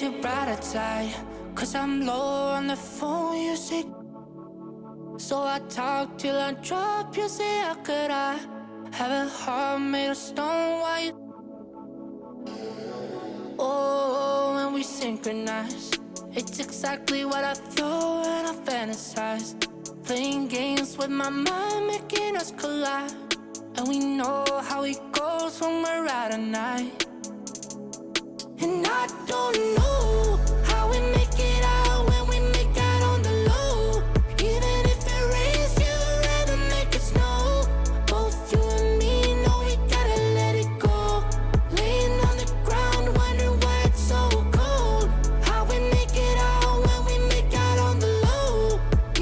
your brighter side, 'cause I'm low on the phone, you say. So I talk till I drop, you say, how could I have a heart made of stone? Why you? Oh, when we synchronize, it's exactly what I thought and I fantasize. Playing games with my mind, making us collide. And we know how it goes when we're out at night. And I don't know how we make it out when we make out on the low. Even if it rains, you'd rather make it snow. Both you and me know we gotta let it go. Laying on the ground, wondering why it's so cold. How we make it out when we make out on the low.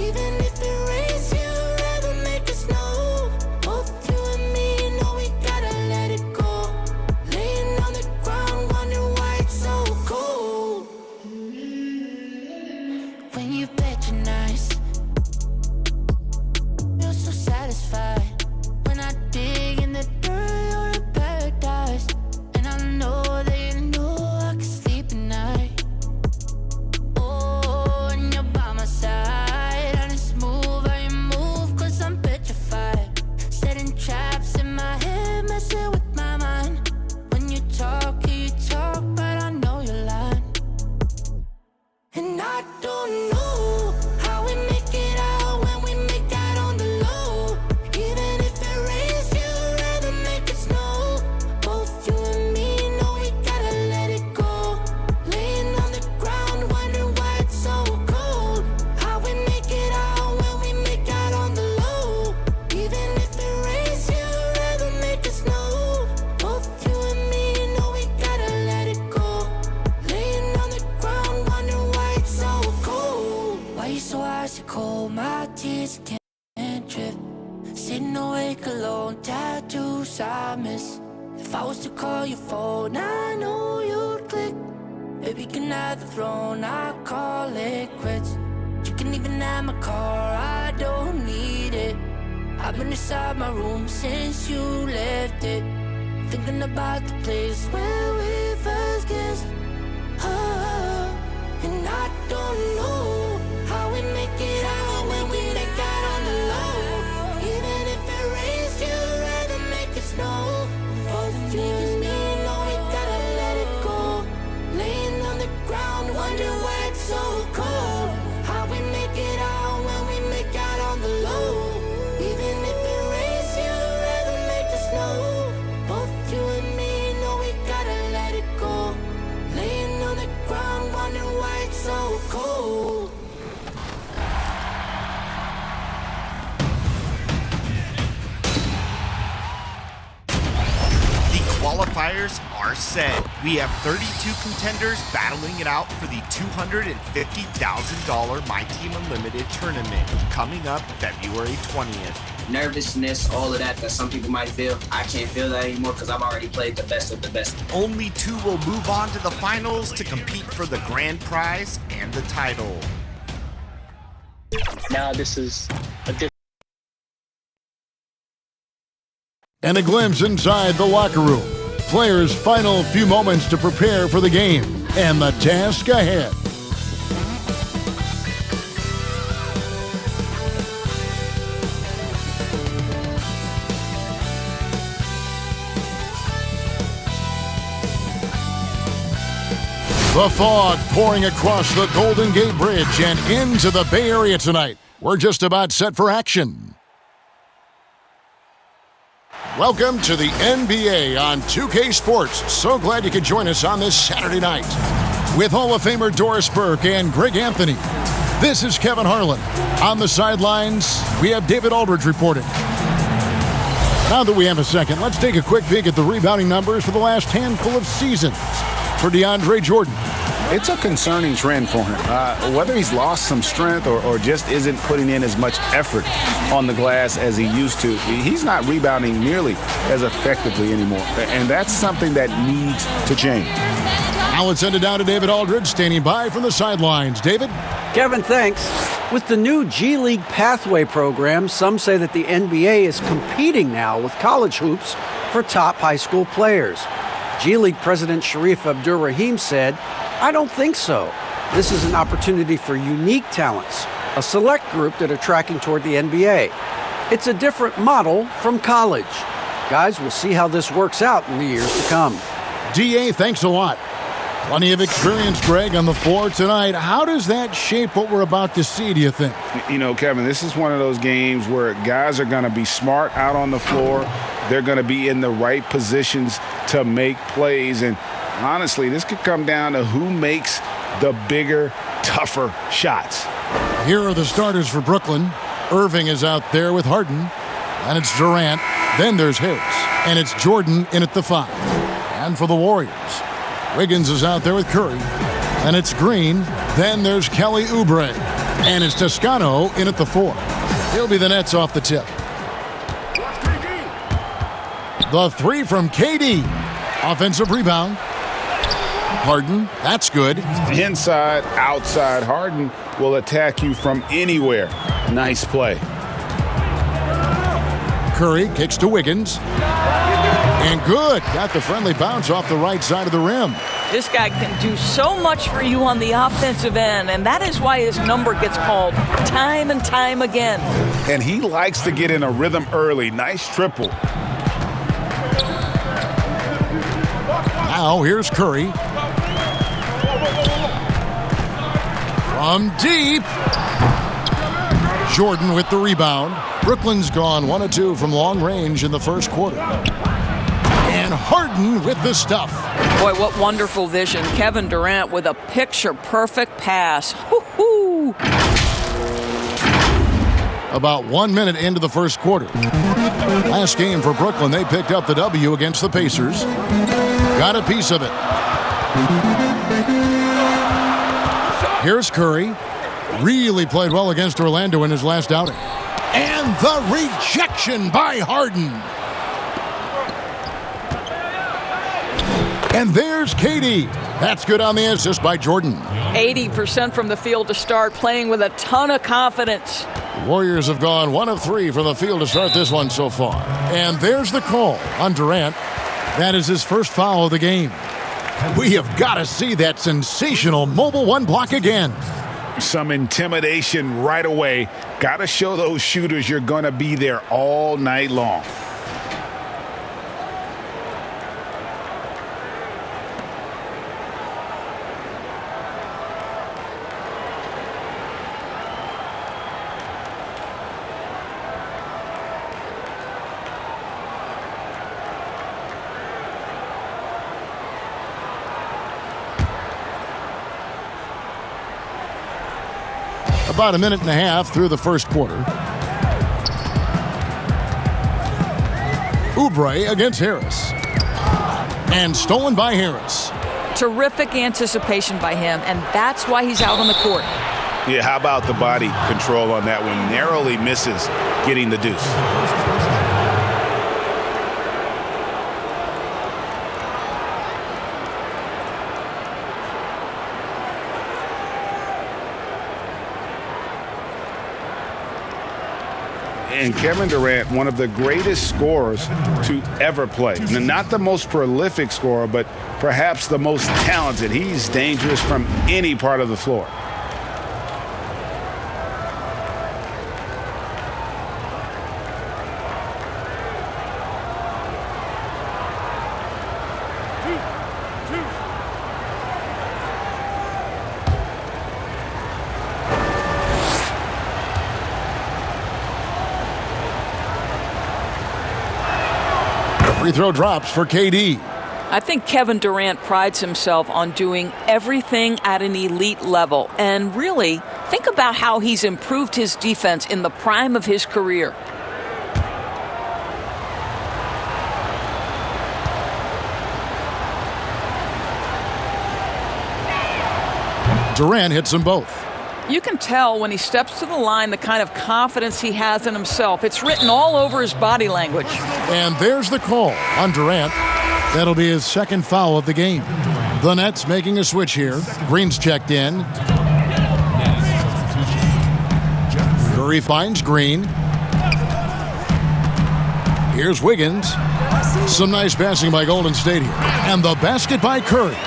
Even if it rains, you'd rather make it snow. Both you and me know we gotta let it go. Laying on the ground, wondering why it's so cold. When you bet you're nice, you're so satisfied. When I dig in the dirt, you're in paradise. And I know that you know I can sleep at night. Oh, and you're by my side, and it's smooth how you move, 'cause I'm petrified. Setting traps in my head, messing with my mind. When you talk, but I know you're lying. And I don't know how we make it out when we make out on the low. Even if it rains, you'd rather make it snow. Both you and me know we gotta let it go. Laying on the ground, wondering why it's so cold. How we make it out when we make out on the low. Even if it rains, you'd rather make it snow. Both you and me know we gotta let it go. Laying on the ground, wondering why it's so cold. Why you so icy cold? My tears can't drip. Sitting awake alone, tattoos I miss. If I was to call your phone, I know you'd click. Baby, can I have the throne? I call it quits. You can even have my car, I don't need it. I've been inside my room since you left it, thinking about the place where we first kissed. Oh, and I don't know how we make it out when we make out on the low. Even if it rains, you'd rather make it snow. Both you and me know we gotta let it go. Laying on the ground, wondering why it's so cold. How we make it out when we make out on the low. Even if it rains, you'd rather make it snow. Both you and me know we gotta let it go. Laying on the ground, wondering why it's so cold. The qualifiers are set. We have 32 contenders battling it out for the $250,000 My Team Unlimited tournament coming up February 20th. Nervousness, all of that some people might feel. I can't feel that anymore because I've already played the best of the best. Only 2 will move on to the finals to compete for the grand prize and the title. Now this is a different. And a glimpse inside the locker room. Players' final few moments to prepare for the game and the task ahead. The fog pouring across the Golden Gate Bridge and into the Bay Area tonight. We're just about set for action. Welcome to the NBA on 2K Sports. So glad you could join us on this Saturday night. With Hall of Famer Doris Burke and Greg Anthony, this is Kevin Harlan. On the sidelines, we have David Aldridge reporting. Now that we have a second, let's take a quick peek at the rebounding numbers for the last handful of seasons for DeAndre Jordan. It's a concerning trend for him. Whether he's lost some strength or just isn't putting in as much effort on the glass as he used to, he's not rebounding nearly as effectively anymore. And that's something that needs to change. Now let's send it down to David Aldridge, standing by from the sidelines. David? Kevin, thanks. With the new G League Pathway program, some say that the NBA is competing now with college hoops for top high school players. G League President Sharif Abdur-Rahim said I don't think so. This is an opportunity for unique talents, a select group that are tracking toward the NBA. It's a different model from college. Guys, we'll see how this works out in the years to come. DA, thanks a lot. Plenty of experience, Greg, on the floor tonight. How does that shape what we're about to see, do you think? You know, Kevin, this is one of those games where guys are going to be smart out on the floor. They're going to be in the right positions to make plays. And honestly, this could come down to who makes the bigger, tougher shots. Here are the starters for Brooklyn. Irving is out there with Harden. And it's Durant. Then there's Harris. And it's Jordan in at the 5. And for the Warriors, Wiggins is out there with Curry. And it's Green. Then there's Kelly Oubre. And it's Toscano in at the 4. He'll be the Nets off the tip. The 3 from KD. Offensive rebound. Harden, that's good. Inside, outside, Harden will attack you from anywhere. Nice play. Curry kicks to Wiggins. And good. Got the friendly bounce off the right side of the rim. This guy can do so much for you on the offensive end, and that is why his number gets called time and time again. And he likes to get in a rhythm early. Nice triple. Now here's Curry. From deep. Jordan with the rebound. Brooklyn's gone 1 of 2 from long range in the first quarter. And Harden with the stuff. Boy, what wonderful vision. Kevin Durant with a picture-perfect pass. Woo-hoo! About 1 minute into the first quarter. Last game for Brooklyn, they picked up the W against the Pacers. Got a piece of it. Here's Curry. Really played well against Orlando in his last outing. And the rejection by Harden. And there's KD. That's good on the assist by Jordan. 80% from the field to start, playing with a ton of confidence. Warriors have gone 1 of 3 from the field to start this one so far. And there's the call on Durant. That is his first foul of the game. We have got to see that sensational mobile 1 block again. Some intimidation right away. Got to show those shooters you're going to be there all night long. About a minute and a half through the first quarter. Oubre against Harris. And stolen by Harris. Terrific anticipation by him, and that's why he's out on the court. Yeah, how about the body control on that one? Narrowly misses getting the deuce. And Kevin Durant, one of the greatest scorers to ever play. Not the most prolific scorer, but perhaps the most talented. He's dangerous from any part of the floor. Free throw drops for KD. I think Kevin Durant prides himself on doing everything at an elite level. And really, think about how he's improved his defense in the prime of his career. Durant hits them both. You can tell when he steps to the line the kind of confidence he has in himself. It's written all over his body language. And there's the call on Durant. That'll be his second foul of the game. The Nets making a switch here. Green's checked in. Curry finds Green. Here's Wiggins. Some nice passing by Golden State here. And the basket by Curry.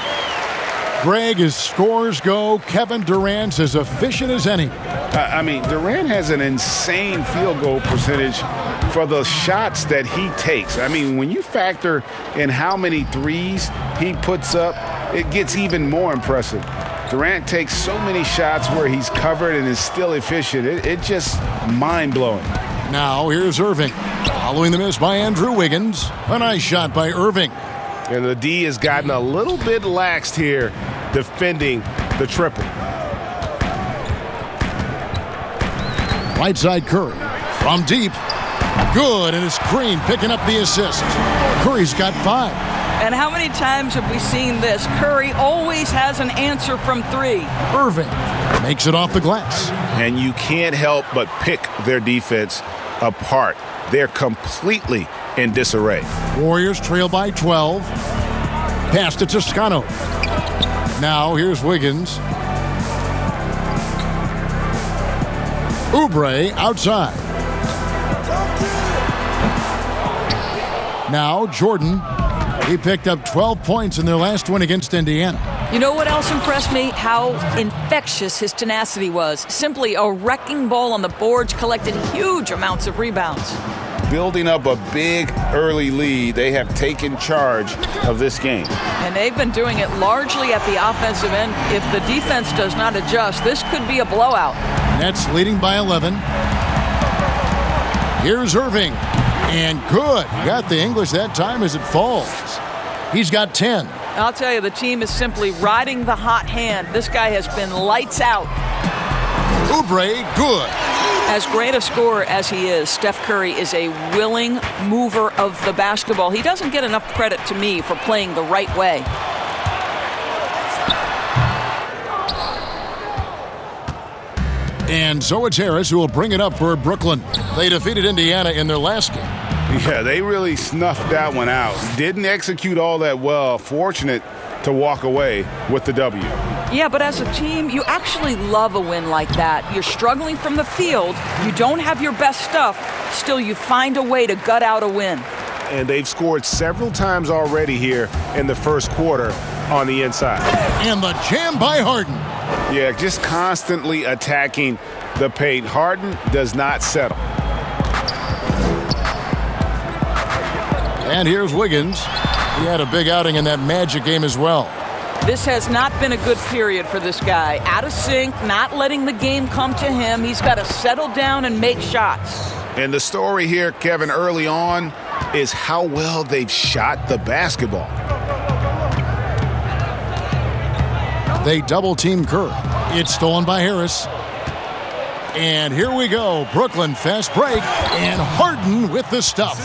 Greg, as scores go, Kevin Durant's as efficient as any. I mean, Durant has an insane field goal percentage for the shots that he takes. I mean, when you factor in how many threes he puts up, it gets even more impressive. Durant takes so many shots where he's covered and is still efficient. It's just mind-blowing. Now here's Irving. Following the miss by Andrew Wiggins. A nice shot by Irving. And the D has gotten a little bit laxed here defending the triple. Right side Curry. From deep. Good, and it's Green picking up the assist. Curry's got 5. And how many times have we seen this? Curry always has an answer from 3. Irving makes it off the glass. And you can't help but pick their defense apart. They're completely in disarray. Warriors trail by 12. Pass to Toscano. Now here's Wiggins. Oubre outside. Now Jordan. He picked up 12 points in their last win against Indiana. You know what else impressed me? How infectious his tenacity was. Simply a wrecking ball on the boards, collected huge amounts of rebounds. Building up a big early lead, they have taken charge of this game. And they've been doing it largely at the offensive end. If the defense does not adjust, this could be a blowout. Nets leading by 11. Here's Irving. And good. Got the English that time as it falls. He's got 10. I'll tell you, the team is simply riding the hot hand. This guy has been lights out. Oubre, good. As great a scorer as he is, Steph Curry is a willing mover of the basketball. He doesn't get enough credit to me for playing the right way. And so it's Harris who will bring it up for Brooklyn. They defeated Indiana in their last game. Yeah, they really snuffed that one out. Didn't execute all that well. Fortunate to walk away with the W. Yeah, but as a team, you actually love a win like that. You're struggling from the field. You don't have your best stuff. Still, you find a way to gut out a win. And they've scored several times already here in the first quarter on the inside. And the jam by Harden. Yeah, just constantly attacking the paint. Harden does not settle. And here's Wiggins. He had a big outing in that Magic game as well. This has not been a good period for this guy. Out of sync, not letting the game come to him. He's got to settle down and make shots. And the story here, Kevin, early on is how well they've shot the basketball. They double-team Curry. It's stolen by Harris. And here we go. Brooklyn fast break. And Harden with the stuff.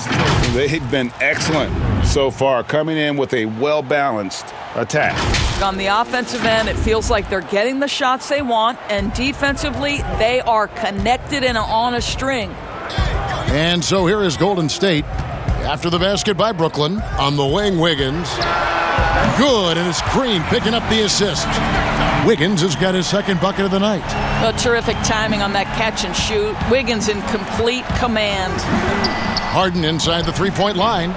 They've been excellent so far, coming in with a well-balanced attack. On the offensive end, it feels like they're getting the shots they want. And defensively, they are connected and on a string. And so here is Golden State. After the basket by Brooklyn. On the wing, Wiggins. Good, and it's Green picking up the assist. Wiggins has got his second bucket of the night. A terrific timing on that catch and shoot. Wiggins in complete command. Harden inside the three-point line,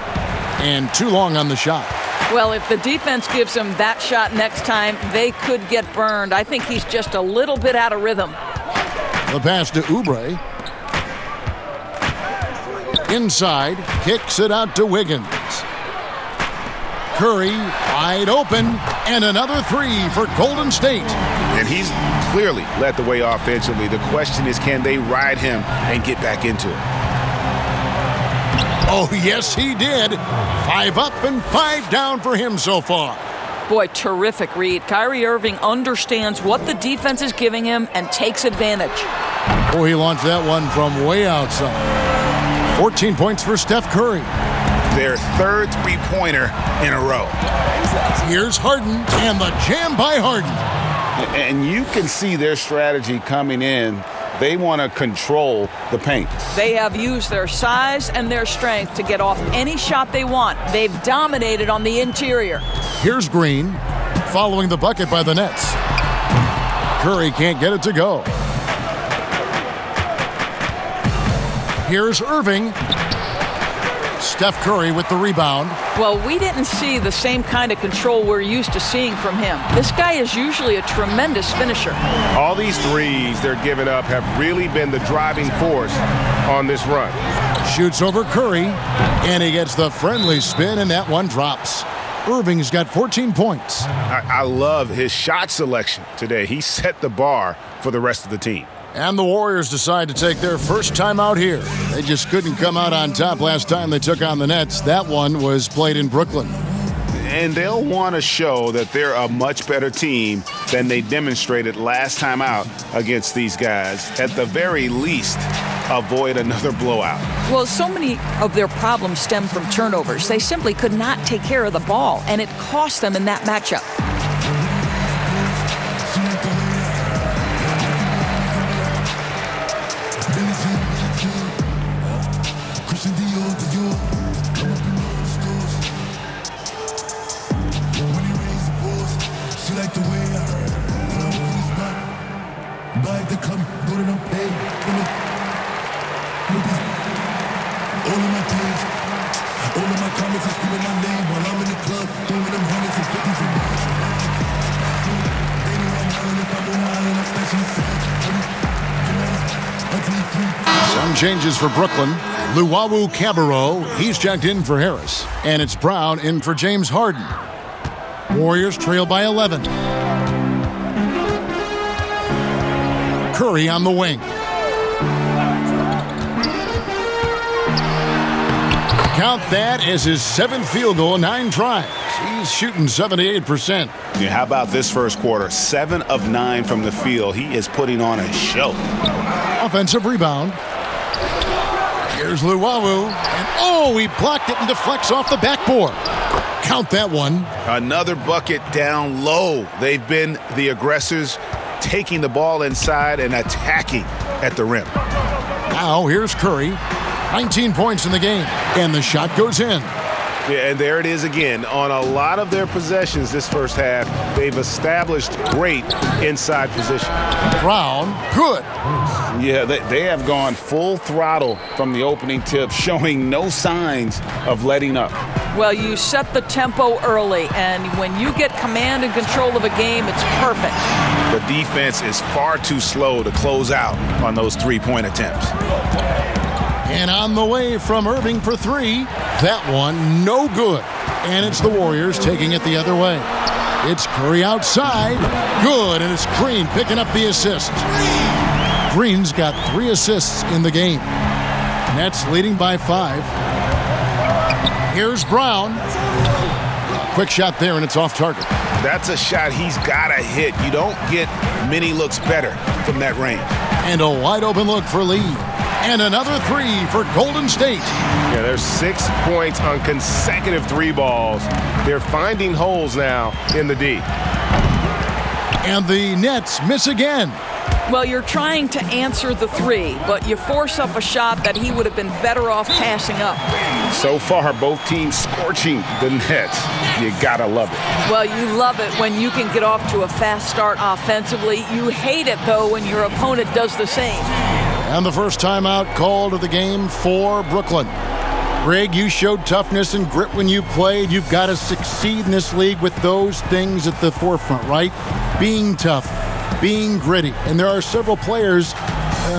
and too long on the shot. Well, if the defense gives him that shot next time, they could get burned. I think he's just a little bit out of rhythm. The pass to Oubre. Inside, kicks it out to Wiggins. Curry wide open, and another three for Golden State. And he's clearly led the way offensively. The question is, can they ride him and get back into it? Oh, yes, he did. 5 up and 5 down for him so far. Boy, terrific read. Kyrie Irving understands what the defense is giving him and takes advantage. Oh, he launched that one from way outside. 14 points for Steph Curry. Their third three-pointer in a row. Here's Harden, and the jam by Harden. And you can see their strategy coming in. They want to control the paint. They have used their size and their strength to get off any shot they want. They've dominated on the interior. Here's Green, following the bucket by the Nets. Curry can't get it to go. Here's Irving. Steph Curry with the rebound. Well, we didn't see the same kind of control we're used to seeing from him. This guy is usually a tremendous finisher. All these threes they're giving up have really been the driving force on this run. Shoots over Curry, and he gets the friendly spin, and that one drops. Irving's got 14 points. I love his shot selection today. He set the bar for the rest of the team. And the Warriors decide to take their first time out here. They just couldn't come out on top last time they took on the Nets. That one was played in Brooklyn. And they'll want to show that they're a much better team than they demonstrated last time out against these guys. At the very least, avoid another blowout. Well, so many of their problems stem from turnovers. They simply could not take care of the ball, and it cost them in that matchup. Some changes for Brooklyn. Luwawu Cabarro, he's checked in for Harris. And it's Brown in for James Harden. Warriors trail by 11. Curry on the wing. Count that as his 7th field goal, 9 tries. He's shooting 78%. Yeah, how about this first quarter? 7 of 9 from the field. He is putting on a show. Offensive rebound. Here's Luwawu. And he blocked it and deflects off the backboard. Count that one. Another bucket down low. They've been the aggressors, taking the ball inside and attacking at the rim. Now here's Curry. 19 points in the game. And the shot goes in. Yeah, and there it is again. On a lot of their possessions this first half, they've established great inside position. Brown, good. Yeah, they have gone full throttle from the opening tip, showing no signs of letting up. Well, you set the tempo early, and when you get command and control of a game, it's perfect. The defense is far too slow to close out on those three-point attempts. And on the way from Irving for 3. That one, no good. And it's the Warriors taking it the other way. It's Curry outside. Good, and it's Green picking up the assist. Green's got 3 assists in the game. Nets leading by 5. Here's Brown. A quick shot there, and it's off target. That's a shot he's got to hit. You don't get many looks better from that range. And a wide open look for Lee. And another 3 for Golden State. Yeah, there's 6 points on consecutive 3 balls. They're finding holes now in the D. And the Nets miss again. Well, you're trying to answer the 3, but you force up a shot that he would have been better off passing up. So far, both teams scorching the Nets. You gotta love it. Well, you love it when you can get off to a fast start offensively. You hate it, though, when your opponent does the same. And the first timeout called of the game for Brooklyn. Greg, you showed toughness and grit when you played. You've got to succeed in this league with those things at the forefront, right? Being tough, being gritty. And there are several players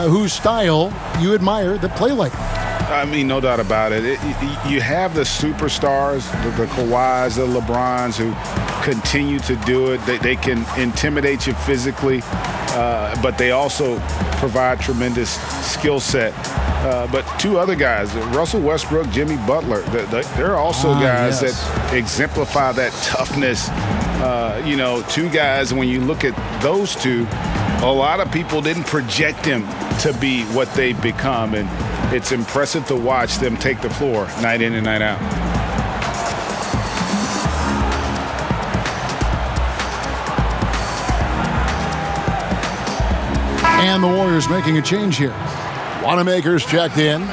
whose style you admire that play like that. I mean, no doubt about it. You have the superstars, the Kawhis, the LeBrons, who continue to do it. They can intimidate you physically, but they also provide tremendous skill set. But 2 other guys, Russell Westbrook, Jimmy Butler, they're also guys that exemplify that toughness. 2 guys, when you look at those 2, a lot of people didn't project them to be what they've become, and it's impressive to watch them take the floor night in and night out. And the Warriors making a change here. Wanamaker's checked in.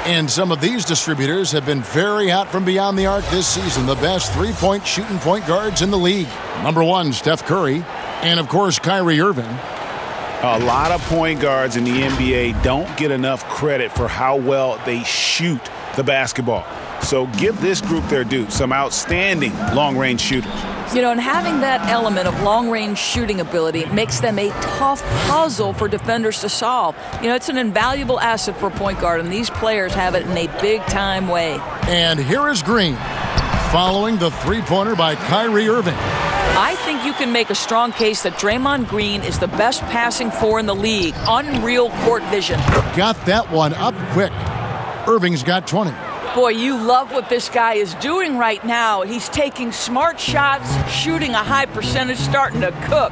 And some of these distributors have been very hot from beyond the arc this season. The best 3-point shooting point guards in the league. Number 1, Steph Curry. And, of course, Kyrie Irving. A lot of point guards in the NBA don't get enough credit for how well they shoot the basketball. So give this group their due, some outstanding long-range shooters. You know, and having that element of long-range shooting ability makes them a tough puzzle for defenders to solve. You know, it's an invaluable asset for a point guard, and these players have it in a big-time way. And here is Green, following the three-pointer by Kyrie Irving. I think you can make a strong case that Draymond Green is the best passing four in the league. Unreal court vision. Got that one up quick. Irving's got 20. Boy, you love what this guy is doing right now. He's taking smart shots, shooting a high percentage, starting to cook.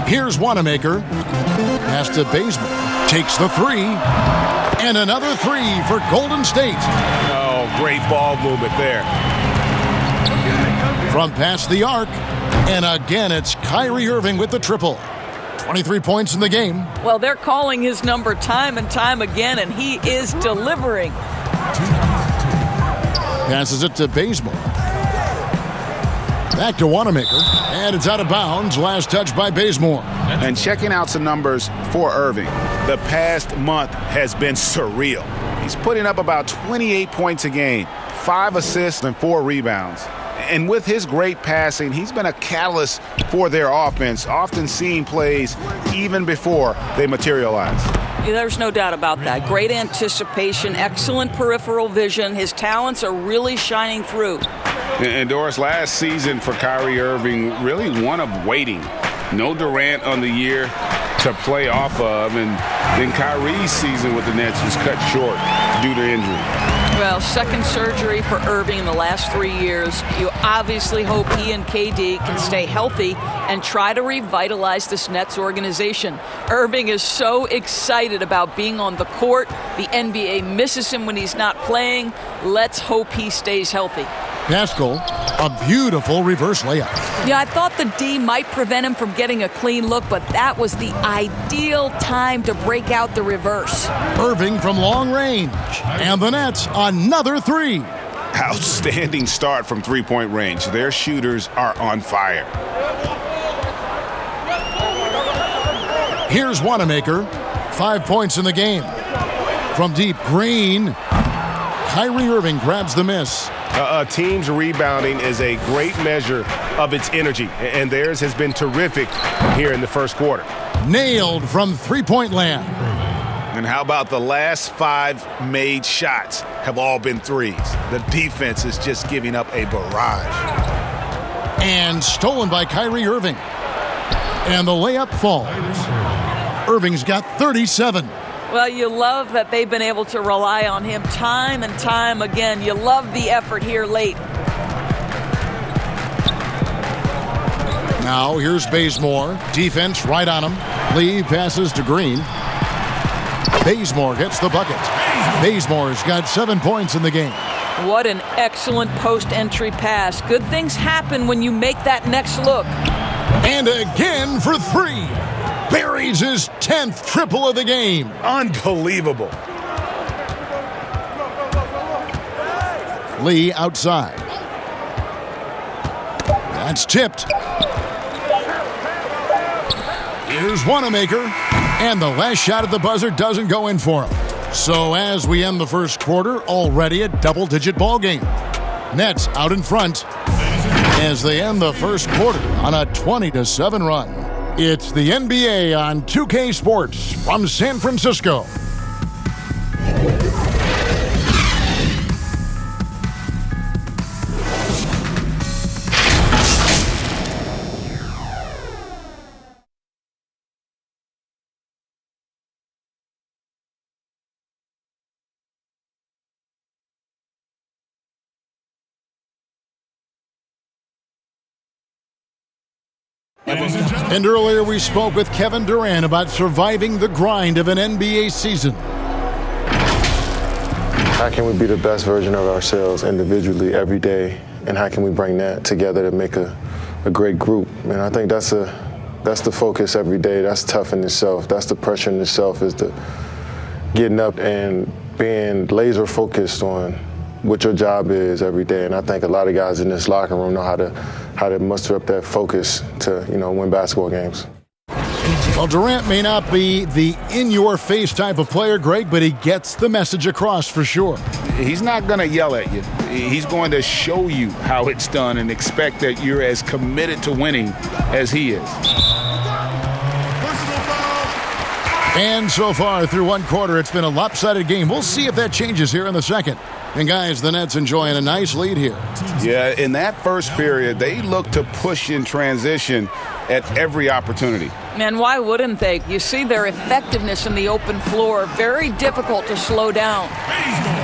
Here's Wanamaker. Pass to Bazemore. Takes the three. And another three for Golden State. Oh, great ball movement there. From past the arc. And again, it's Kyrie Irving with the triple. 23 points in the game. Well, they're calling his number time and time again, and he is delivering. Passes it to Bazemore. Back to Wanamaker. And it's out of bounds. Last touch by Bazemore. And checking out some numbers for Irving. The past month has been surreal. He's putting up about 28 points a game, 5 assists and 4 rebounds. And with his great passing, he's been a catalyst for their offense, often seeing plays even before they materialize. Yeah, there's no doubt about that. Great anticipation, excellent peripheral vision. His talents are really shining through. And Doris, last season for Kyrie Irving, really one of waiting. No Durant on the year to play off of, and then Kyrie's season with the Nets was cut short due to injury. Well, second surgery for Irving in the last 3 years. You obviously hope he and KD can stay healthy and try to revitalize this Nets organization. Irving is so excited about being on the court. The NBA misses him when he's not playing. Let's hope he stays healthy. Pascal, a beautiful reverse layup. Yeah, I thought the D might prevent him from getting a clean look, but that was the ideal time to break out the reverse. Irving from long range. And the Nets, another three. Outstanding start from three-point range. Their shooters are on fire. Here's Wanamaker. 5 points in the game. From deep, Green. Kyrie Irving grabs the miss. A team's rebounding is a great measure of its energy, and theirs has been terrific here in the first quarter. Nailed from three-point land. And how about the last 5 made shots have all been threes? The defense is just giving up a barrage. And stolen by Kyrie Irving. And the layup falls. Irving's got 37. Well, you love that they've been able to rely on him time and time again. You love the effort here late. Now here's Bazemore. Defense right on him. Lee passes to Green. Bazemore gets the bucket. Bazemore's got 7 points in the game. What an excellent post-entry pass. Good things happen when you make that next look. And again for 3. Buries his 10th triple of the game. Unbelievable. Lee outside. That's tipped. Here's Wanamaker. And the last shot at the buzzer doesn't go in for him. So as we end the first quarter, already a double-digit ball game. Nets out in front as they end the first quarter on a 20-7 run. It's the NBA on 2K Sports from San Francisco. And earlier we spoke with Kevin Durant about surviving the grind of an NBA season. How can we be the best version of ourselves individually every day, and how can we bring that together to make a great group? And I think that's the focus every day. That's tough in itself. That's the pressure in itself, is the getting up and being laser focused on what your job is every day. And I think a lot of guys in this locker room know how to muster up that focus to, win basketball games. Well, Durant may not be the in-your-face type of player, Greg, but he gets the message across for sure. He's not going to yell at you. He's going to show you how it's done and expect that you're as committed to winning as he is. And so far through one quarter, it's been a lopsided game. We'll see if that changes here in the second. And guys, the Nets enjoying a nice lead here. Yeah, in that first period, they look to push in transition at every opportunity. And why wouldn't they? You see their effectiveness in the open floor. Very difficult to slow down.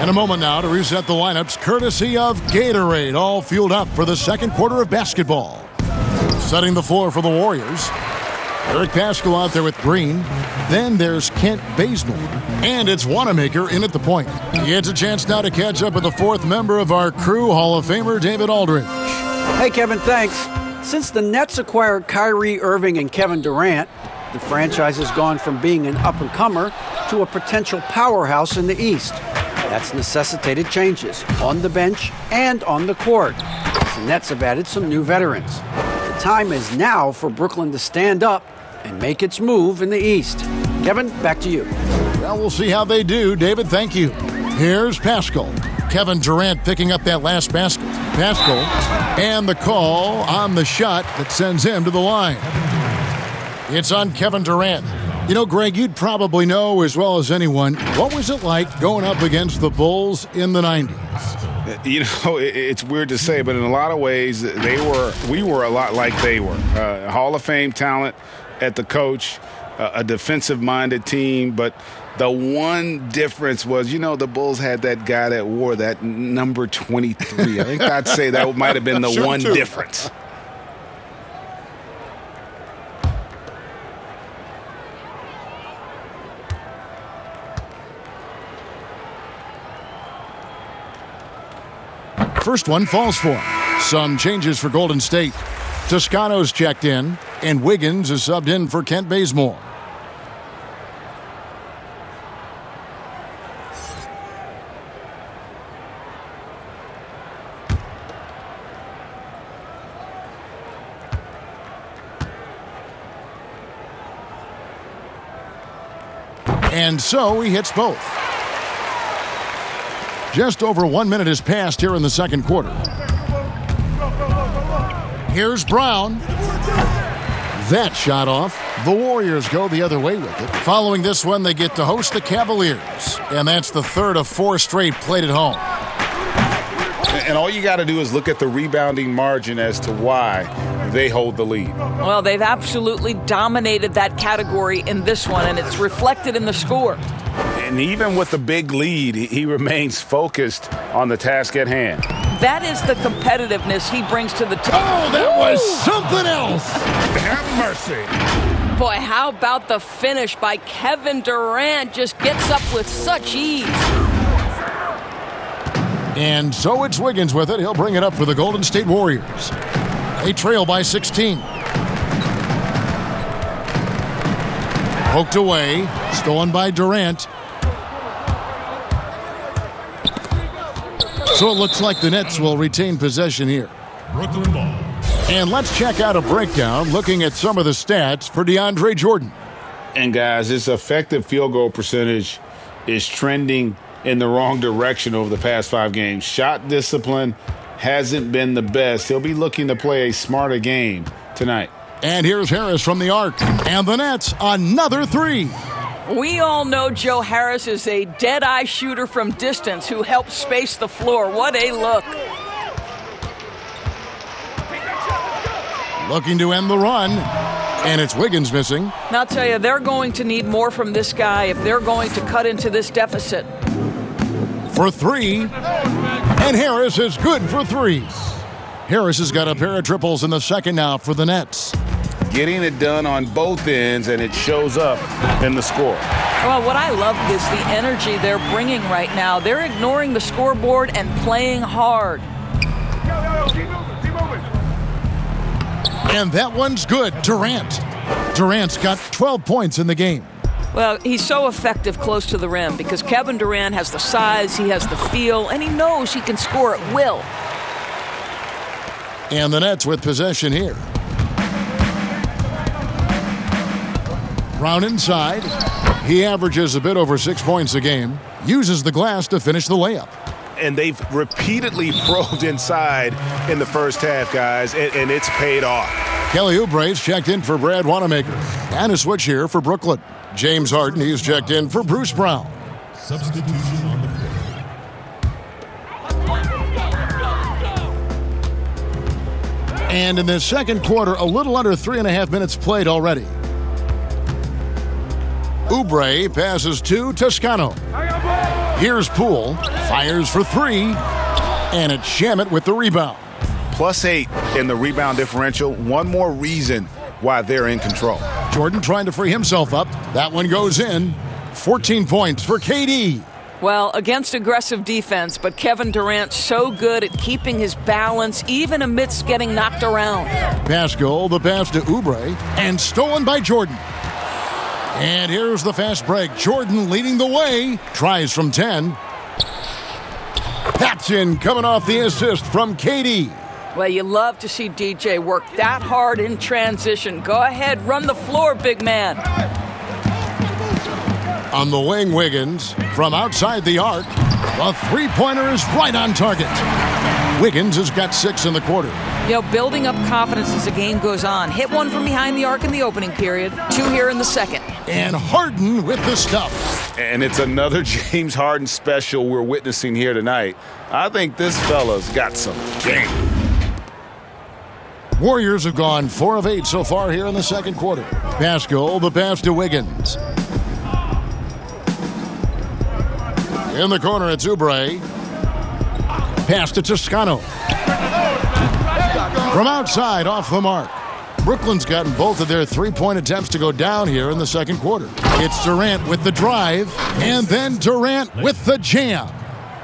And a moment now to reset the lineups, courtesy of Gatorade, all fueled up for the second quarter of basketball. Setting the floor for the Warriors. Eric Paschal out there with Green. Then there's Kent Bazemore. And it's Wanamaker in at the point. He gets a chance now to catch up with the fourth member of our crew, Hall of Famer David Aldridge. Hey, Kevin, thanks. Since the Nets acquired Kyrie Irving and Kevin Durant, the franchise has gone from being an up-and-comer to a potential powerhouse in the East. That's necessitated changes on the bench and on the court. The Nets have added some new veterans. The time is now for Brooklyn to stand up and make its move in the East. Kevin, back to you. Well, we'll see how they do. David, thank you. Here's Paschal. Kevin Durant picking up that last basket. Paschal, and the call on the shot that sends him to the line. It's on Kevin Durant. You know, Greg, you'd probably know as well as anyone, what was it like going up against the Bulls in the 90s? You know, it's weird to say, but in a lot of ways, we were a lot like they were. Hall of Fame talent at the coach, a defensive-minded team, but the one difference was, you know, the Bulls had that guy that wore that number 23. I think I'd say that might have been the one difference. First one falls for him. Some changes for Golden State. Toscano's checked in, and Wiggins is subbed in for Kent Bazemore. And so he hits both. Just over 1 minute has passed here in the second quarter. Here's Brown. That shot off. The Warriors go the other way with it. Following this one, they get to host the Cavaliers. And that's the third of 4 straight played at home. And all you got to do is look at the rebounding margin as to why they hold the lead. Well, they've absolutely dominated that category in this one, and it's reflected in the score. And even with the big lead, he remains focused on the task at hand. That is the competitiveness he brings to the team. Oh, that was something else. Have mercy. Boy, how about the finish by Kevin Durant? Just gets up with such ease. And so it's Wiggins with it. He'll bring it up for the Golden State Warriors. They trail by 16. Poked away. Stolen by Durant. So it looks like the Nets will retain possession here. Brooklyn ball. And let's check out a breakdown looking at some of the stats for DeAndre Jordan. And guys, his effective field goal percentage is trending in the wrong direction over the past 5 games. Shot discipline hasn't been the best. He'll be looking to play a smarter game tonight. And here's Harris from the arc. And the Nets, another 3. We all know Joe Harris is a dead-eye shooter from distance who helps space the floor. What a look. Looking to end the run. And it's Wiggins missing. And I'll tell you, they're going to need more from this guy if they're going to cut into this deficit. For 3. And Harris is good for 3. Harris has got a pair of triples in the second now for the Nets. Getting it done on both ends, and it shows up in the score. Well, what I love is the energy they're bringing right now. They're ignoring the scoreboard and playing hard. And that one's good. Durant. Durant's got 12 points in the game. Well, he's so effective close to the rim because Kevin Durant has the size, he has the feel, and he knows he can score at will. And the Nets with possession here. Brown inside. He averages a bit over 6 points a game. Uses the glass to finish the layup. And they've repeatedly probed inside in the first half, guys, and it's paid off. Kelly Oubre's checked in for Brad Wanamaker. And a switch here for Brooklyn. James Harden, he's checked in for Bruce Brown. Substitution on the floor. And in the second quarter, a little under 3.5 minutes played already. Oubre passes to Toscano. Here's Poole, fires for three, and it's Shamet with the rebound. +8 in the rebound differential. One more reason why they're in control. Jordan trying to free himself up. That one goes in. 14 points for KD. Well, against aggressive defense, but Kevin Durant so good at keeping his balance even amidst getting knocked around. Pascal, the pass to Oubre, and stolen by Jordan. And here's the fast break. Jordan leading the way. Tries from 10. Patson coming off the assist from KD. Well, you love to see DJ work that hard in transition. Go ahead, run the floor, big man. On the wing, Wiggins from outside the arc. The three-pointer is right on target. Wiggins has got 6 in the quarter. You know, building up confidence as the game goes on. Hit one from behind the arc in the opening period. 2 here in the second. And Harden with the stuff. And it's another James Harden special we're witnessing here tonight. I think this fella's got some game. Warriors have gone 4 of 8 so far here in the second quarter. Pascal, the pass to Wiggins. In the corner, it's Oubre. Pass to Toscano. From outside, off the mark. Brooklyn's gotten both of their three-point attempts to go down here in the second quarter. It's Durant with the drive, and then Durant with the jam.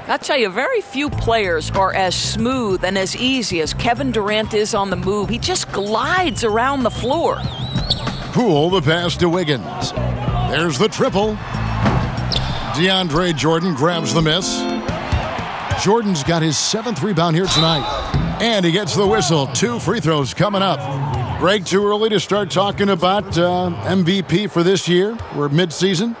I'll tell you, very few players are as smooth and as easy as Kevin Durant is on the move. He just glides around the floor. Poole, the pass to Wiggins. There's the triple. DeAndre Jordan grabs the miss. Jordan's got his 7th rebound here tonight. And he gets the whistle. 2 free throws coming up. Greg, too early to start talking about MVP for this year? We're mid-season.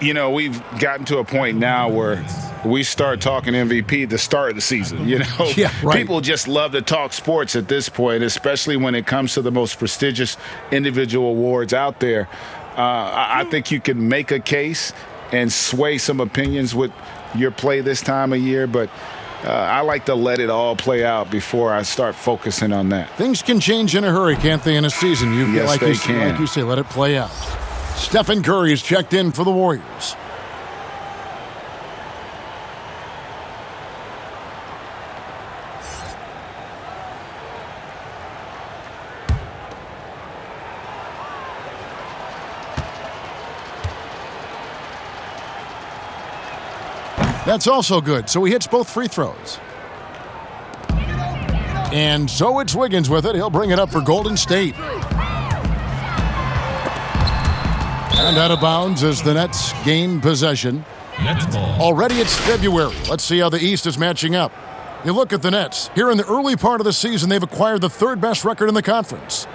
You know, we've gotten to a point now where we start talking MVP at the start of the season. You know, yeah, right. People just love to talk sports at this point, especially when it comes to the most prestigious individual awards out there. I think you can make a case and sway some opinions with your play this time of year, but I like to let it all play out before I start focusing on that. Things can change in a hurry, can't they, in a season? Yes, they can. Like you say, let it play out. Stephen Curry's checked in for the Warriors. That's also good, so he hits both free throws. And so it's Wiggins with it. He'll bring it up for Golden State. And out of bounds as the Nets gain possession. Nets ball. Already it's February. Let's see how the East is matching up. You look at the Nets. Here in the early part of the season, they've acquired the 3rd best record in the conference.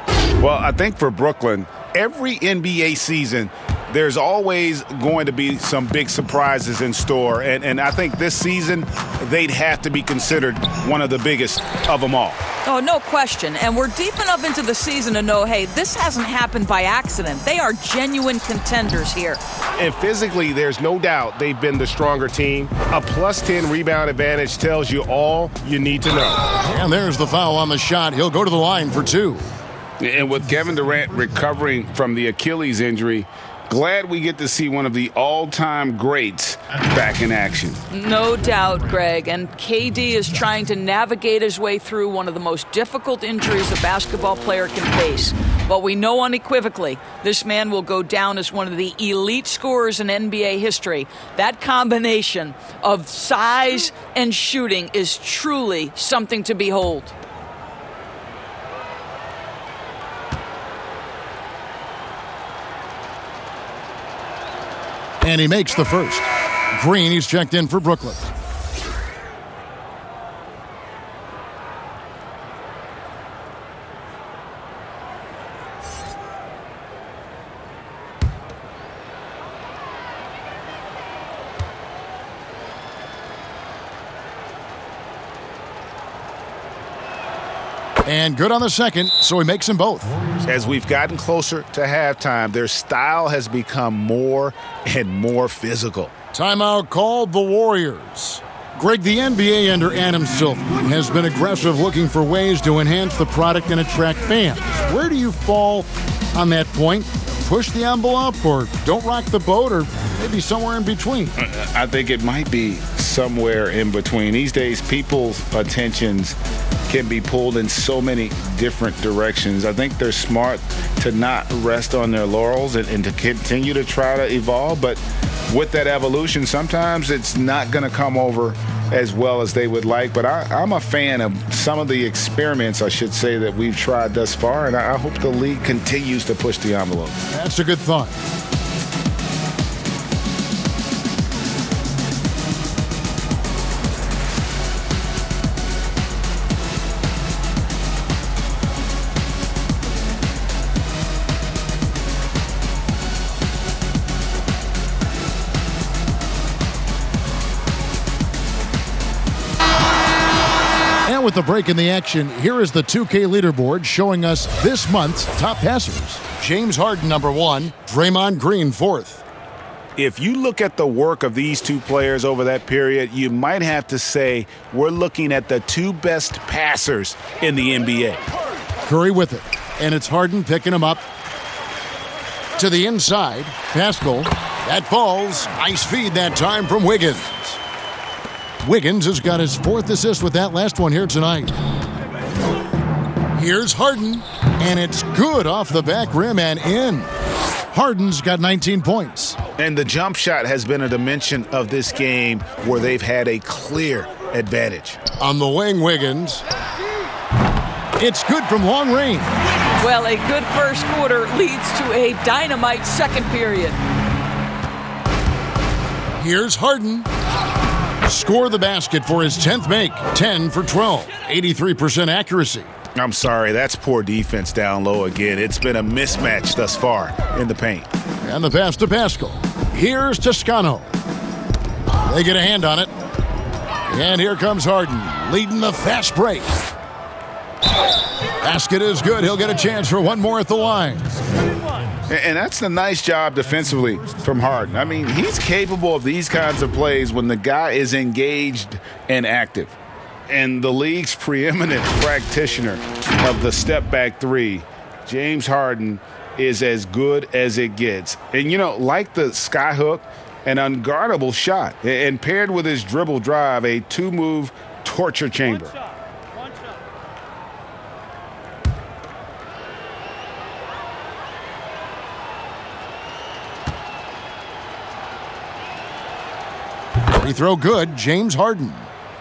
Well, I think for Brooklyn, every NBA season, there's always going to be some big surprises in store. And I think this season, they'd have to be considered one of the biggest of them all. Oh, no question. And we're deep enough into the season to know, hey, this hasn't happened by accident. They are genuine contenders here. And physically, there's no doubt they've been the stronger team. A +10 rebound advantage tells you all you need to know. And there's the foul on the shot. He'll go to the line for 2. And with Kevin Durant recovering from the Achilles injury, glad we get to see one of the all-time greats back in action. No doubt, Greg. And KD is trying to navigate his way through one of the most difficult injuries a basketball player can face. But we know unequivocally this man will go down as one of the elite scorers in NBA history. That combination of size and shooting is truly something to behold. And he makes the first. Green, he's checked in for Brooklyn. And good on the second, so he makes them both. As we've gotten closer to halftime, their style has become more and more physical. Timeout called the Warriors. Greg, the NBA under Adam Silver has been aggressive looking for ways to enhance the product and attract fans. Where do you fall on that point? Push the envelope or don't rock the boat or maybe somewhere in between? I think it might be somewhere in between. These days, people's attentions can be pulled in so many different directions. I think they're smart to not rest on their laurels and to continue to try to evolve. But with that evolution, sometimes it's not going to come over as well as they would like. But I'm a fan of some of the experiments, I should say, that we've tried thus far. And I hope the league continues to push the envelope. That's a good thought. With the break in the action, here is the 2K leaderboard showing us this month's top passers. James Harden, number 1. Draymond Green, 4th. If you look at the work of these two players over that period, you might have to say we're looking at the 2 best passers in the NBA. Curry with it, and it's Harden picking him up. To the inside, Pascal. That falls. Nice feed that time from Wiggins. Wiggins has got his 4th assist with that last one here tonight. Here's Harden, and it's good off the back rim and in. Harden's got 19 points. And the jump shot has been a dimension of this game where they've had a clear advantage. On the wing, Wiggins. It's good from long range. Well, a good first quarter leads to a dynamite second period. Here's Harden. Score the basket for his 10th make. 10 for 12. 83% accuracy. I'm sorry, that's poor defense down low again. It's been a mismatch thus far in the paint. And the pass to Pascal. Here's Toscano. They get a hand on it. And here comes Harden, leading the fast break. Basket is good. He'll get a chance for one more at the line. And that's a nice job defensively from Harden. I mean, he's capable of these kinds of plays when the guy is engaged and active. And the league's preeminent practitioner of the step-back 3, James Harden, is as good as it gets. And, you know, like the skyhook, an unguardable shot. And paired with his dribble drive, a 2-move torture chamber. Free throw good, James Harden.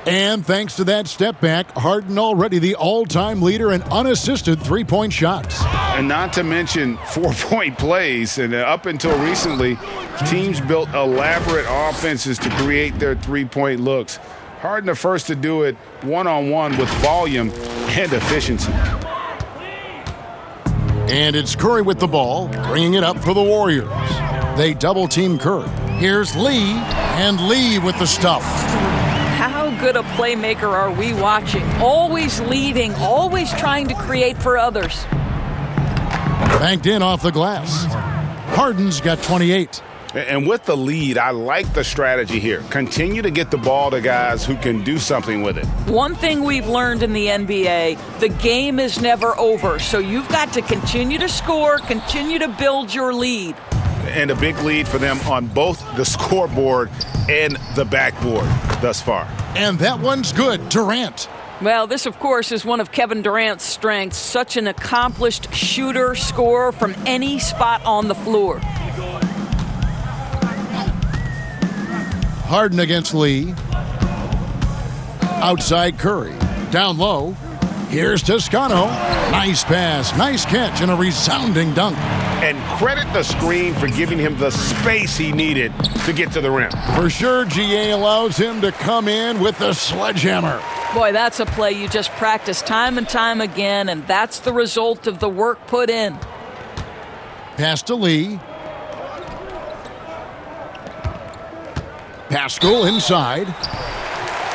And thanks to that step back, Harden already the all-time leader in unassisted three-point shots. And not to mention 4-point plays. And up until recently, teams built elaborate offenses to create their three-point looks. Harden the first to do it one-on-one with volume and efficiency. And it's Curry with the ball, bringing it up for the Warriors. They double-team Curry. Here's Lee, and Lee with the stuff. How good a playmaker are we watching? Always leading, always trying to create for others. Banked in off the glass. Harden's got 28. And with the lead, I like the strategy here. Continue to get the ball to guys who can do something with it. One thing we've learned in the NBA, the game is never over. So you've got to continue to score, continue to build your lead. And a big lead for them on both the scoreboard and the backboard thus far. And that one's good, Durant. Well, this, of course, is one of Kevin Durant's strengths. Such an accomplished shooter, scorer from any spot on the floor. Harden against Lee. Outside Curry. Down low. Here's Toscano. Nice pass, nice catch, and a resounding dunk. And credit the screen for giving him the space he needed to get to the rim. For sure, GA allows him to come in with the sledgehammer. Boy, that's a play you just practice time and time again, and that's the result of the work put in. Pass to Lee. Pascal inside.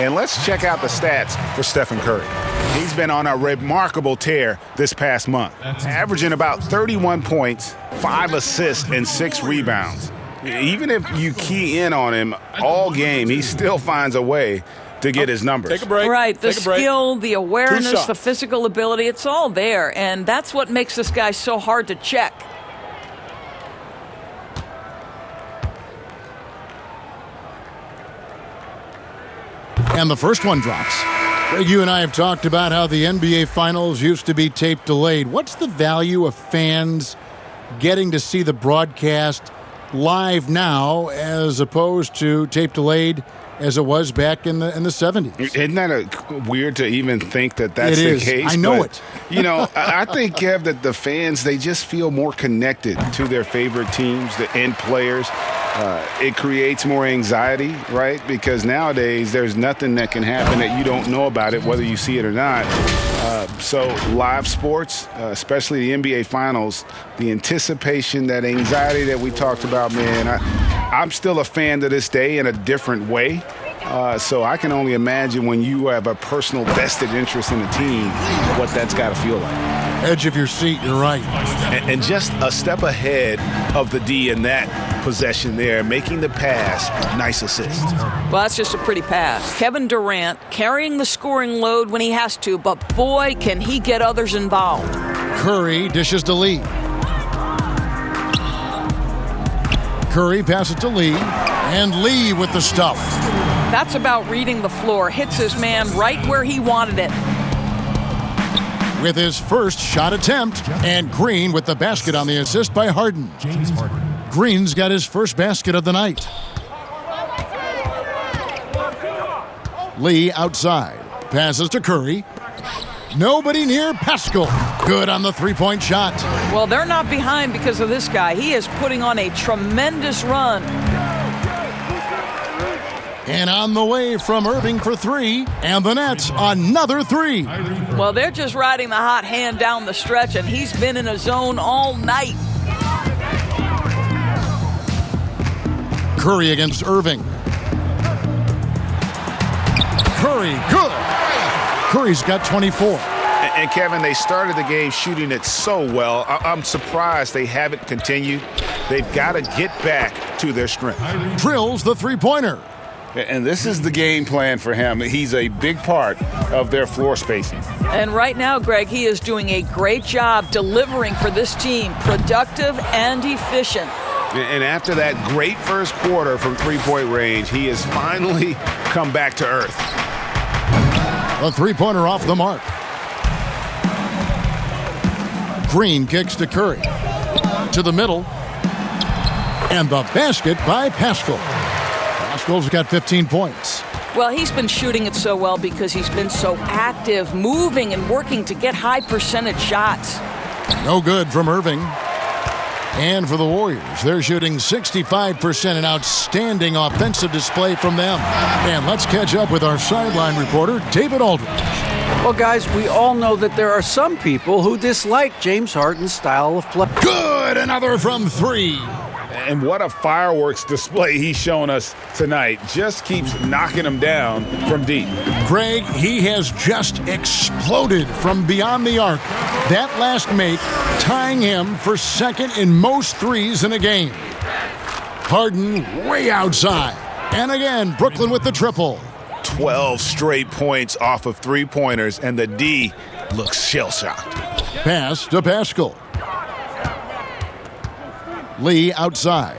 And let's check out the stats for Stephen Curry. He's been on a remarkable tear this past month, averaging about 31 points, 5 assists, and 6 rebounds. Even if you key in on him all game, he still finds a way to get his numbers. Take a break. Right, the skill, the awareness, 2 shots. the physical ability, it's all there. And that's what makes this guy so hard to check. And the first one drops. Greg, you and I have talked about how the NBA Finals used to be tape delayed. What's the value of fans getting to see the broadcast live now as opposed to tape delayed as it was back in the 70s? Isn't that weird to even think that that's It the is. case? I know But, it. I think, Kev, that the fans, they just feel more connected to their favorite teams and players. It creates more anxiety, right? Because nowadays there's nothing that can happen that you don't know about it, whether you see it or not. So live sports, especially the NBA Finals, the anticipation, that anxiety that we talked about, man, I'm still a fan to this day in a different way. So I can only imagine when you have a personal vested interest in a team, what that's got to feel like. Edge of your seat, you're right. And just a step ahead of the D in that possession there, making the pass. Nice assist. Well, that's just a pretty pass. Kevin Durant carrying the scoring load when he has to, but boy, can he get others involved. Curry dishes to Lee. Curry passes to Lee, and Lee with the stuff. That's about reading the floor. Hits his man right where he wanted it. With his first shot attempt, and Green with the basket on the assist by Harden. James Harden. Green's got his first basket of the night. Lee outside. Passes to Curry. Nobody near Pascal. Good on the three-point shot. Well, they're not behind because of this guy. He is putting on a tremendous run. And on the way from Irving for 3, and the Nets another 3. Well, they're just riding the hot hand down the stretch, and he's been in a zone all night. Curry against Irving. Curry, good. Curry's got 24. And Kevin, they started the game shooting it so well. I'm surprised they haven't continued. They've got to get back to their strength. Drills the three-pointer. And this is the game plan for him. He's a big part of their floor spacing. And right now, Greg, he is doing a great job delivering for this team, productive and efficient. And after that great first quarter from three-point range, he has finally come back to earth. A three-pointer off the mark. Green kicks to Curry. To the middle. And the basket by Pascal. Pascal's got 15 points. Well, he's been shooting it so well because he's been so active, moving and working to get high percentage shots. No good from Irving. And for the Warriors, they're shooting 65%, an outstanding offensive display from them. And let's catch up with our sideline reporter, David Aldridge. Well, guys, we all know that there are some people who dislike James Harden's style of play. Good, another from 3. And what a fireworks display he's shown us tonight. Just keeps knocking him down from deep. Greg, he has just exploded from beyond the arc. That last make tying him for second in most threes in a game. Harden way outside. And again, Brooklyn with the triple. 12 straight points off of three-pointers, and the D looks shell-shocked. Pass to Pascal. Lee outside.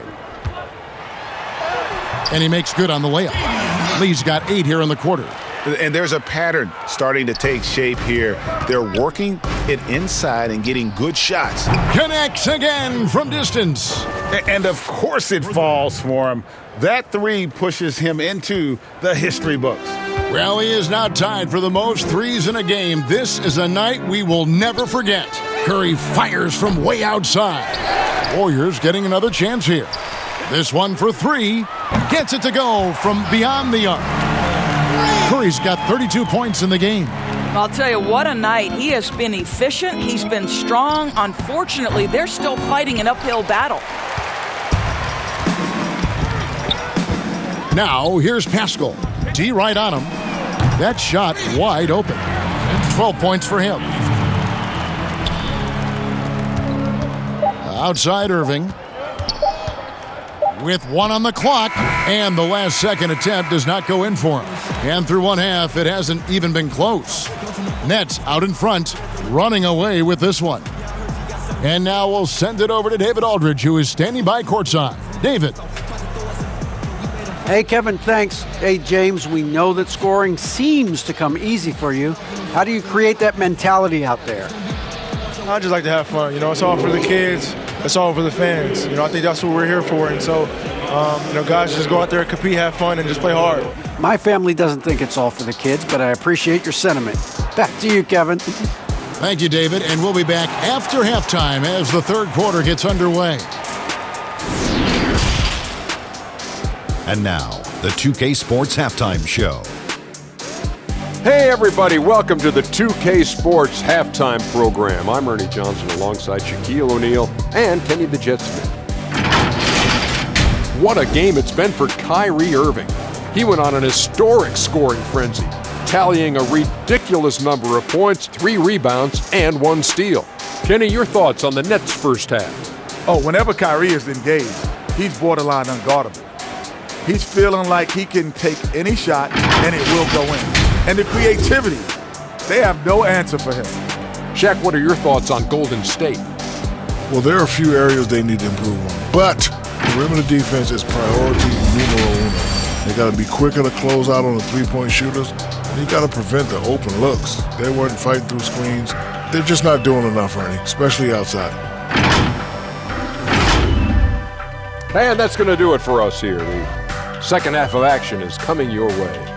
And he makes good on the layup. Lee's got 8 here in the quarter. And there's a pattern starting to take shape here. They're working it inside and getting good shots. Connects again from distance. And of course it falls for him. That three pushes him into the history books. Well, he is now tied for the most threes in a game. This is a night we will never forget. Curry fires from way outside. Warriors getting another chance here. This one for 3. Gets it to go from beyond the arc. Curry's got 32 points in the game. I'll tell you, what a night. He has been efficient. He's been strong. Unfortunately, they're still fighting an uphill battle. Now, here's Pascal. D right on him. That shot wide open. 12 points for him. Outside Irving. With 1 on the clock, and the last second attempt does not go in for him. And through one half, it hasn't even been close. Nets out in front, running away with this one. And now we'll send it over to David Aldridge, who is standing by courtside. David. Hey, Kevin, thanks. Hey, James, we know that scoring seems to come easy for you. How do you create that mentality out there? I just like to have fun. It's all for the kids. It's all for the fans. I think that's what we're here for. And so, guys, just go out there, compete, have fun, and just play hard. My family doesn't think it's all for the kids, but I appreciate your sentiment. Back to you, Kevin. Thank you, David. And we'll be back after halftime as the third quarter gets underway. And now, the 2K Sports Halftime Show. Hey everybody, welcome to the 2K Sports Halftime Program. I'm Ernie Johnson alongside Shaquille O'Neal and Kenny the Jet Smith. What a game it's been for Kyrie Irving. He went on an historic scoring frenzy, tallying a ridiculous number of points, 3 rebounds, and 1 steal. Kenny, your thoughts on the Nets' first half? Oh, whenever Kyrie is engaged, he's borderline unguardable. He's feeling like he can take any shot and it will go in. And the creativity, they have no answer for him. Shaq, what are your thoughts on Golden State? Well, there are a few areas they need to improve on. But perimeter defense is priority numero uno. They got to be quicker to close out on the three-point shooters. And you got to prevent the open looks. They weren't fighting through screens. They're just not doing enough, Ernie, especially outside. And that's going to do it for us here. The second half of action is coming your way.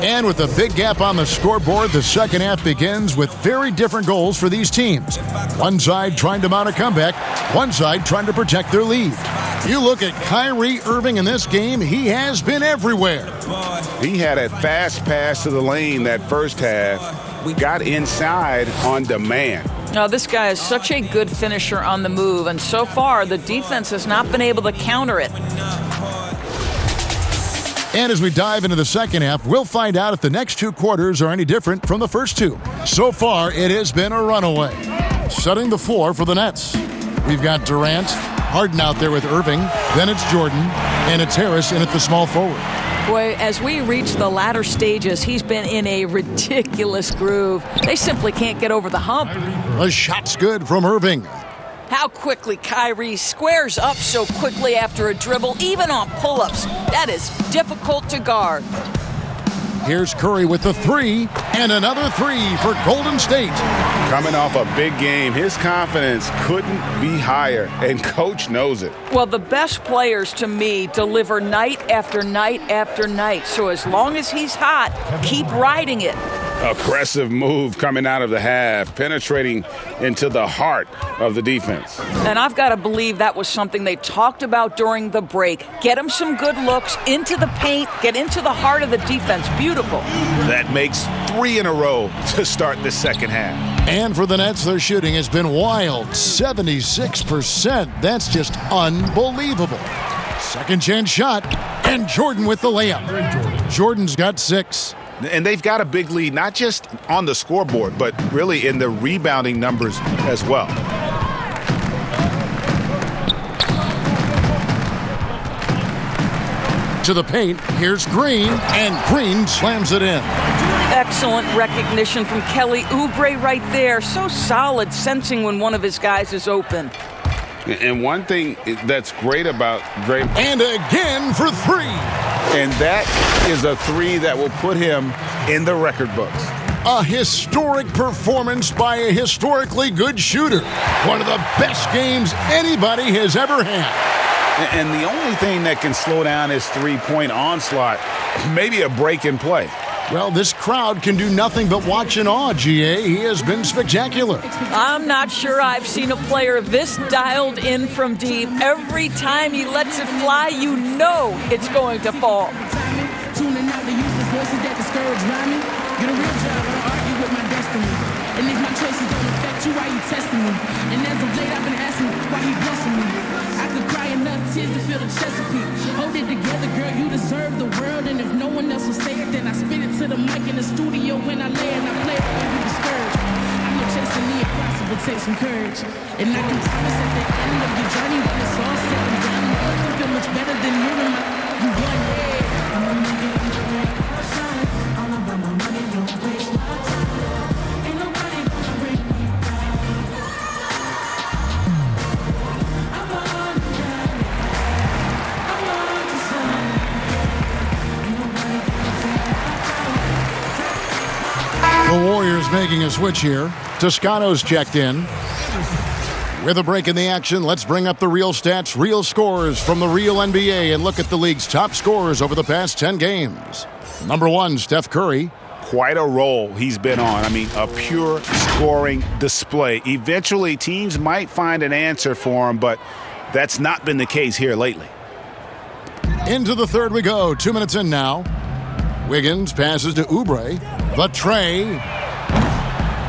And with a big gap on the scoreboard, the second half begins with very different goals for these teams. One side trying to mount a comeback, one side trying to protect their lead. You look at Kyrie Irving in this game, he has been everywhere. He had a fast pass to the lane that first half. We got inside on demand. Now, this guy is such a good finisher on the move, and so far the defense has not been able to counter it. And as we dive into the second half, we'll find out if the next 2 quarters are any different from the first 2. So far, it has been a runaway. Setting the floor for the Nets. We've got Durant, Harden out there with Irving, then it's Jordan, and it's Harris in at the small forward. Boy, as we reach the latter stages, he's been in a ridiculous groove. They simply can't get over the hump. The shot's good from Irving. How quickly Kyrie squares up so quickly after a dribble, even on pull-ups. That is difficult to guard. Here's Curry with the 3, and another 3 for Golden State. Coming off a big game, his confidence couldn't be higher, and Coach knows it. Well, the best players, to me, deliver night after night after night. So as long as he's hot, keep riding it. Aggressive move coming out of the half, penetrating into the heart of the defense. And I've got to believe that was something they talked about during the break. Get him some good looks into the paint, get into the heart of the defense. Beautiful. That makes 3 in a row to start the second half. And for the Nets, their shooting has been wild, 76%. That's just unbelievable. Second chance shot, and Jordan with the layup. Jordan's got 6. And they've got a big lead, not just on the scoreboard, but really in the rebounding numbers as well. To the paint, here's Green, and Green slams it in. Excellent recognition from Kelly Oubre right there. So solid, sensing when one of his guys is open. And one thing that's great about Draymond. And again for 3. And that is a 3 that will put him in the record books. A historic performance by a historically good shooter. One of the best games anybody has ever had. And the only thing that can slow down his three-point onslaught, maybe a break in play. Well, this crowd can do nothing but watch in awe, GA. He has been spectacular. I'm not sure I've seen a player this dialed in from deep. Every time he lets it fly, you know it's going to fall. Tuning out the useless voices that discourage rhyming. Get a real job, I argue with my destiny. And if my choices don't affect you, I studio when I lay and I play it when we discouraged. I know chasing the impossible takes some courage. And I can promise at the end of your journey when it's all said and done, nothing feel much better than hearing my you won, yeah. I'm making it shine. All about my money, don't waste my time. Ain't nobody gonna bring me down. I'm on the run. I'm on the sun. Ain't nobody gonna take my time. The Warriors making a switch here. Toscano's checked in. With a break in the action, let's bring up the real stats, real scores from the real NBA and look at the league's top scorers over the past 10 games. Number 1, Steph Curry. Quite a role he's been on. I mean, a pure scoring display. Eventually, teams might find an answer for him, but that's not been the case here lately. Into the third we go. 2 minutes in now. Wiggins passes to Oubre. The tray.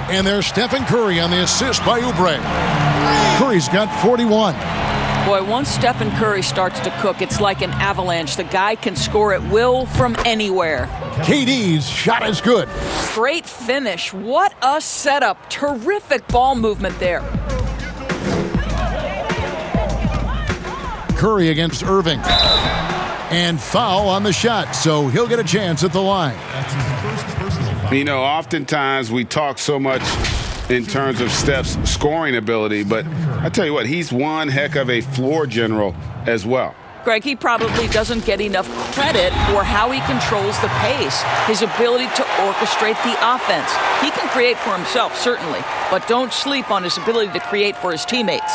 And there's Stephen Curry on the assist by Oubre. Curry's got 41. Boy, once Stephen Curry starts to cook, it's like an avalanche. The guy can score at will from anywhere. KD's shot is good. Great finish. What a setup. Terrific ball movement there. Curry against Irving. And foul on the shot, so he'll get a chance at the line. You know, oftentimes we talk so much in terms of Steph's scoring ability, but I tell you what, he's one heck of a floor general as well. Greg, he probably doesn't get enough credit for how he controls the pace, his ability to orchestrate the offense. He can create for himself, certainly, but don't sleep on his ability to create for his teammates.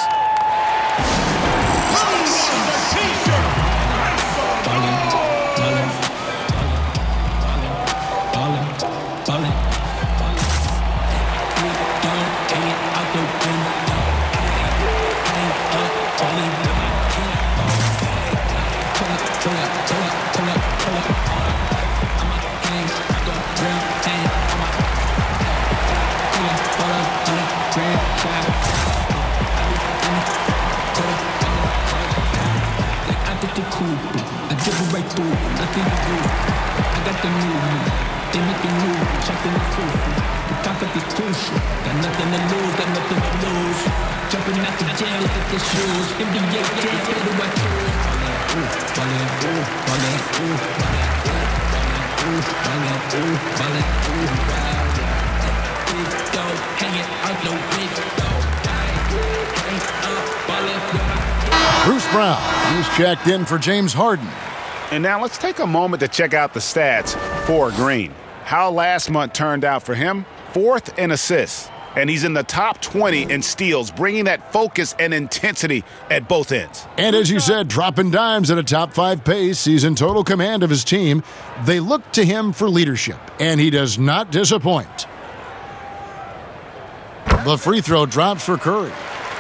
Bruce Brown, he's checked in for James Harden. And now let's take a moment to check out the stats for Green. How last month turned out for him? 4th in assists. And he's in the top 20 in steals, bringing that focus and intensity at both ends. And as you said, dropping dimes at a top 5 pace. He's in total command of his team. They look to him for leadership, and he does not disappoint. The free throw drops for Curry.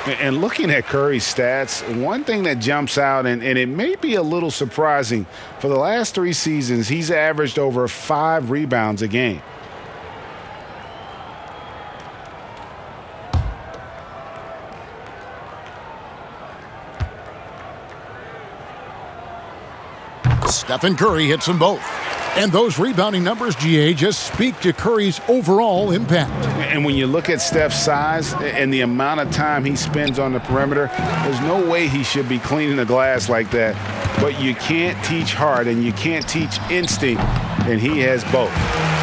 And looking at Curry's stats, one thing that jumps out, and it may be a little surprising, for the last 3 seasons, he's averaged over 5 rebounds a game. Stephen Curry hits them both. And those rebounding numbers, GA, just speak to Curry's overall impact. And when you look at Steph's size and the amount of time he spends on the perimeter, there's no way he should be cleaning the glass like that. But you can't teach heart and you can't teach instinct, and he has both.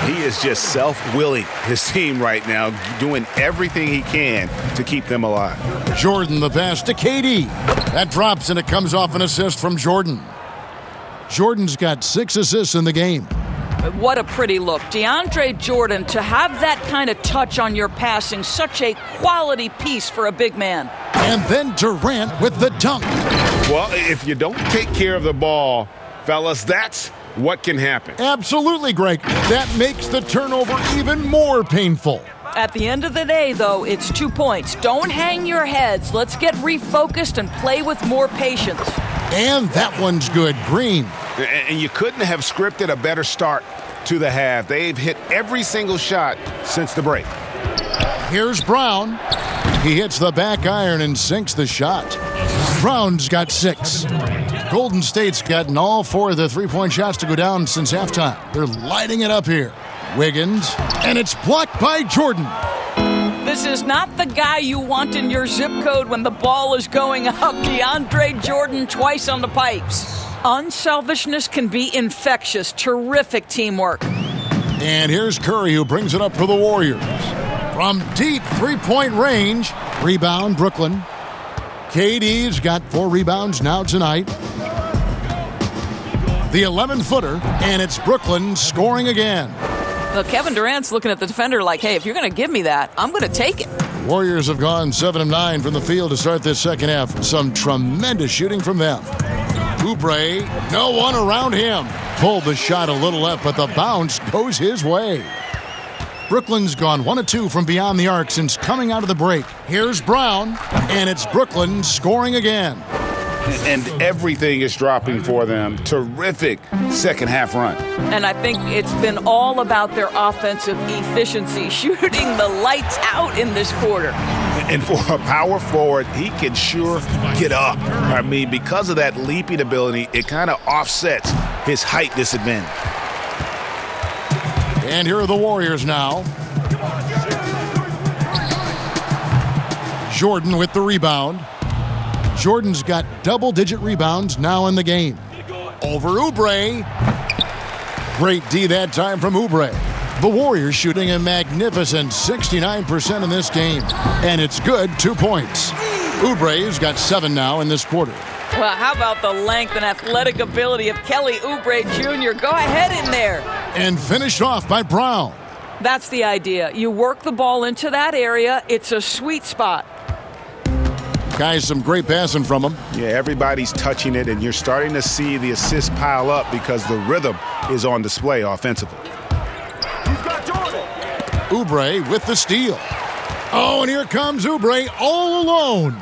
He is just self-willing his team right now, doing everything he can to keep them alive. Jordan, the pass to KD. That drops, and it comes off an assist from Jordan. Jordan's got 6 assists in the game. What a pretty look. DeAndre Jordan, to have that kind of touch on your passing, such a quality piece for a big man. And then Durant with the dunk. Well, if you don't take care of the ball, fellas, that's what can happen. Absolutely, Greg. That makes the turnover even more painful. At the end of the day, though, it's 2 points. Don't hang your heads. Let's get refocused and play with more patience. And that one's good. Green. And you couldn't have scripted a better start to the half. They've hit every single shot since the break. Here's Brown. He hits the back iron and sinks the shot. Brown's got 6. Golden State's gotten all 4 of the three-point shots to go down since halftime. They're lighting it up here. Wiggins, and it's blocked by Jordan. This is not the guy you want in your zip code when the ball is going up. DeAndre Jordan twice on the pipes. Unselfishness can be infectious. Terrific teamwork. And here's Curry, who brings it up for the Warriors. From deep three-point range, rebound Brooklyn. KD's got 4 rebounds now tonight. The 11-footer, and it's Brooklyn scoring again. Well, Kevin Durant's looking at the defender like, hey, if you're going to give me that, I'm going to take it. Warriors have gone 7 of 9 from the field to start this second half. Some tremendous shooting from them. Oubre, no one around him. Pulled the shot a little left, but the bounce goes his way. Brooklyn's gone 1 of 2 from beyond the arc since coming out of the break. Here's Brown, and it's Brooklyn scoring again. And everything is dropping for them. Terrific second half run. And I think it's been all about their offensive efficiency, shooting the lights out in this quarter. And for a power forward, he can sure get up. I mean, because of that leaping ability, it kind of offsets his height disadvantage. And here are the Warriors now. Jordan with the rebound. Jordan's got double-digit rebounds now in the game. Over Oubre. Great D that time from Oubre. The Warriors shooting a magnificent 69% in this game. And it's good, 2 points. Oubre's got 7 now in this quarter. Well, how about the length and athletic ability of Kelly Oubre Jr.? Go ahead in there. And finished off by Brown. That's the idea. You work the ball into that area. It's a sweet spot. Guys, some great passing from him. Yeah, everybody's touching it, and you're starting to see the assists pile up because the rhythm is on display offensively. Oubre with the steal. Oh, and here comes Oubre all alone.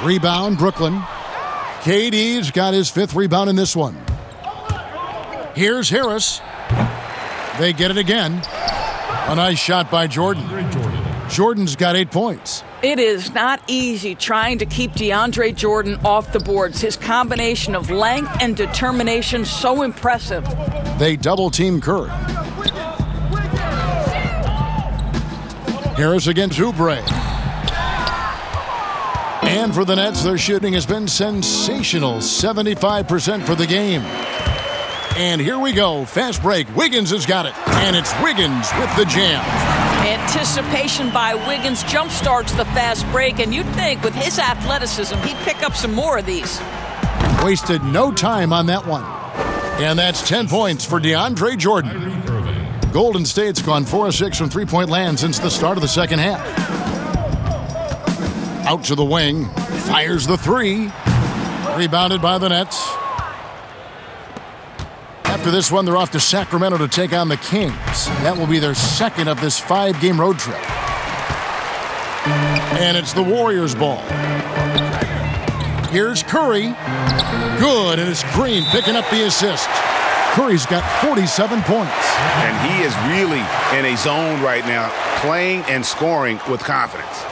Rebound, Brooklyn. KD's got his 5th rebound in this one. Here's Harris. They get it again. A nice shot by Jordan. Jordan's got 8 points. It is not easy trying to keep DeAndre Jordan off the boards. His combination of length and determination so impressive. They double-team Curry. Harris against Oubre. And for the Nets, their shooting has been sensational. 75% for the game. And here we go. Fast break. Wiggins has got it. And it's Wiggins with the jam. Anticipation by Wiggins jumpstarts the fast break. And you'd think with his athleticism, he'd pick up some more of these. Wasted no time on that one. And that's 10 points for DeAndre Jordan. Golden State's gone 4 of 6 from three-point land since the start of the second half. Out to the wing. Fires the 3. Rebounded by the Nets. After this one, they're off to Sacramento to take on the Kings. That will be their second of this 5-game road trip. And it's the Warriors' ball. Here's Curry. Good, and it's Green picking up the assist. Curry's got 47 points. And he is really in a zone right now, playing and scoring with confidence.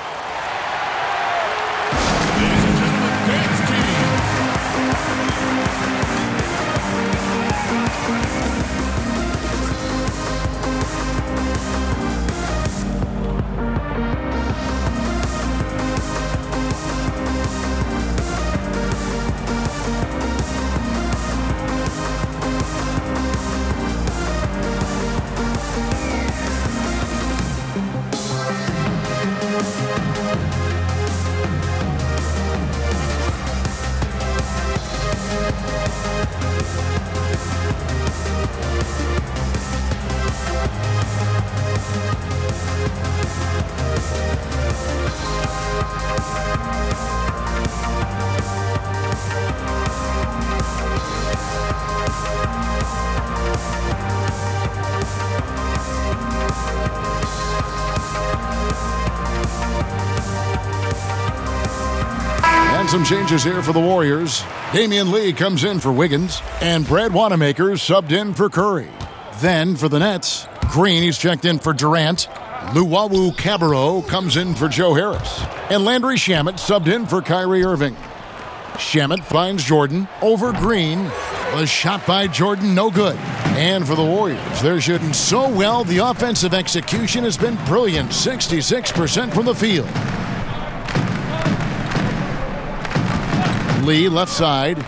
Some changes here for the Warriors. Damian Lee comes in for Wiggins, and Brad Wanamaker subbed in for Curry. Then for the Nets, Green, he's checked in for Durant. Luwawu Cabarrot comes in for Joe Harris. And Landry Shamet subbed in for Kyrie Irving. Shamet finds Jordan over Green. The shot by Jordan, no good. And for the Warriors, they're shooting so well, the offensive execution has been brilliant. 66% from the field. Lee, left side.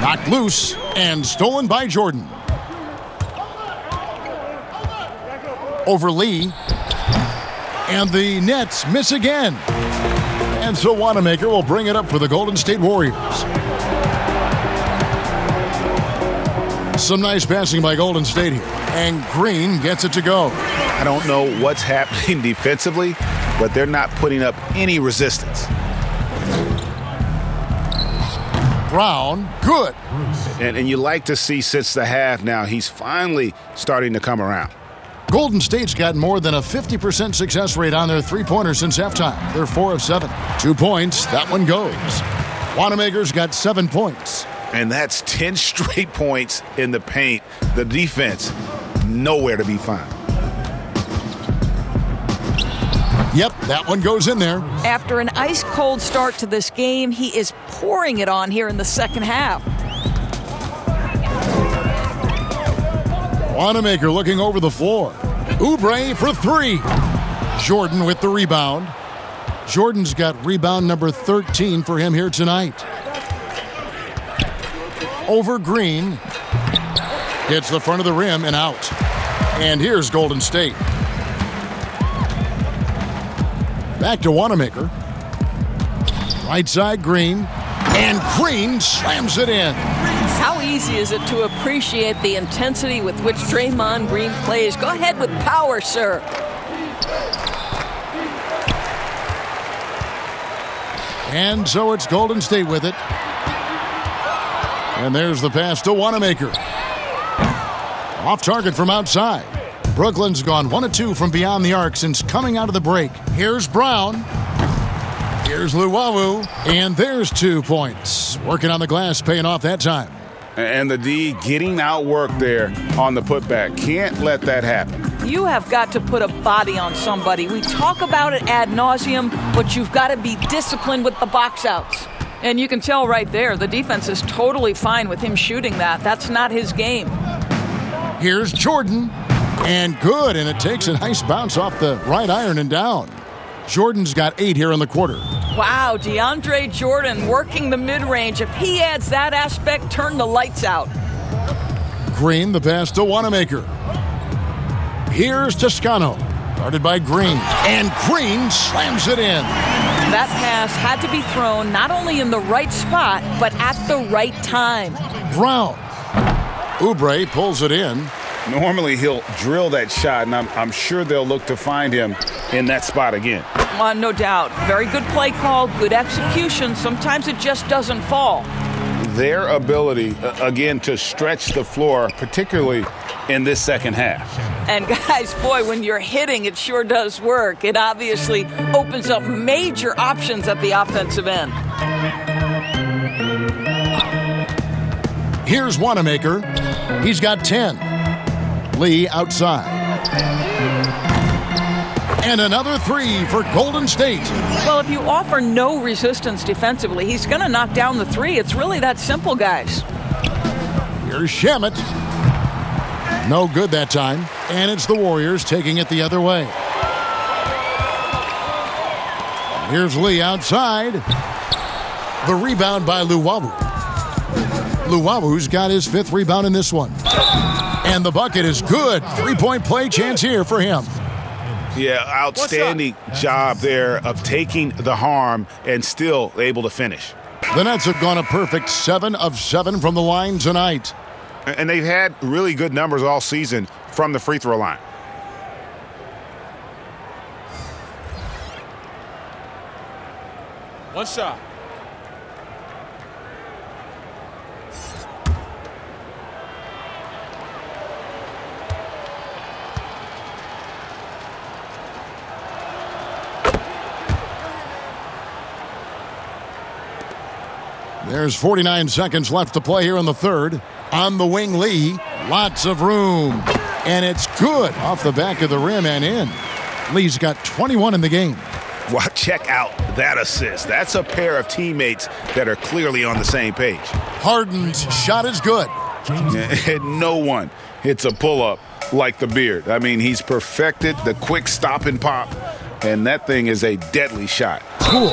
Knocked loose and stolen by Jordan. Over Lee. And the Nets miss again. And so Wanamaker will bring it up for the Golden State Warriors. Some nice passing by Golden State here. And Green gets it to go. I don't know what's happening defensively, but they're not putting up any resistance. Brown, good. And you like to see since the half now, he's finally starting to come around. Golden State's got more than a 50% success rate on their three-pointers since halftime. They're 4 of 7. 2 points, that one goes. Wanamaker's got 7 points. And that's 10 straight points in the paint. The defense, nowhere to be found. Yep, that one goes in there. After an ice-cold start to this game, he is pouring it on here in the second half. Wanamaker looking over the floor. Oubre for 3. Jordan with the rebound. Jordan's got rebound number 13 for him here tonight. Over Green. Hits the front of the rim and out. And here's Golden State. Back to Wanamaker. Right side, Green. And Green slams it in. How easy is it to appreciate the intensity with which Draymond Green plays? Go ahead with power, sir. And so it's Golden State with it. And there's the pass to Wanamaker. Off target from outside. Brooklyn's gone 1 of 2 from beyond the arc since coming out of the break. Here's Brown. Here's Luwawu. And there's 2 points. Working on the glass, paying off that time. And the D getting outworked there on the putback. Can't let that happen. You have got to put a body on somebody. We talk about it ad nauseum, but you've got to be disciplined with the box outs. And you can tell right there, the defense is totally fine with him shooting that. That's not his game. Here's Jordan. And good, and it takes a nice bounce off the right iron and down. Jordan's got 8 here in the quarter. Wow, DeAndre Jordan working the mid-range. If he adds that aspect, turn the lights out. Green, the pass to Wanamaker. Here's Toscano. Guarded by Green. And Green slams it in. That pass had to be thrown not only in the right spot, but at the right time. Brown. Oubre pulls it in. Normally he'll drill that shot, and I'm sure they'll look to find him in that spot again. No doubt. Very good play call, good execution. Sometimes it just doesn't fall. Their ability, again, to stretch the floor, particularly in this second half. And guys, boy, when you're hitting, it sure does work. It obviously opens up major options at the offensive end. Here's Wanamaker. He's got 10. Lee outside. And another 3 for Golden State. Well, if you offer no resistance defensively, he's going to knock down the 3. It's really that simple, guys. Here's Shamet. No good that time. And it's the Warriors taking it the other way. Here's Lee outside. The rebound by Luwawu. Luwawu's got his 5th rebound in this one. And the bucket is good. 3-point play chance here for him. Yeah, outstanding job there of taking the harm and still able to finish. The Nets have gone a perfect 7 of 7 from the line tonight. And they've had really good numbers all season from the free throw line. One shot. There's 49 seconds left to play here in the third. On the wing, Lee. Lots of room. And it's good off the back of the rim and in. Lee's got 21 in the game. Well, check out that assist. That's a pair of teammates that are clearly on the same page. Harden's shot is good. And no one hits a pull-up like the Beard. I mean, he's perfected the quick stop and pop, and that thing is a deadly shot. Cool.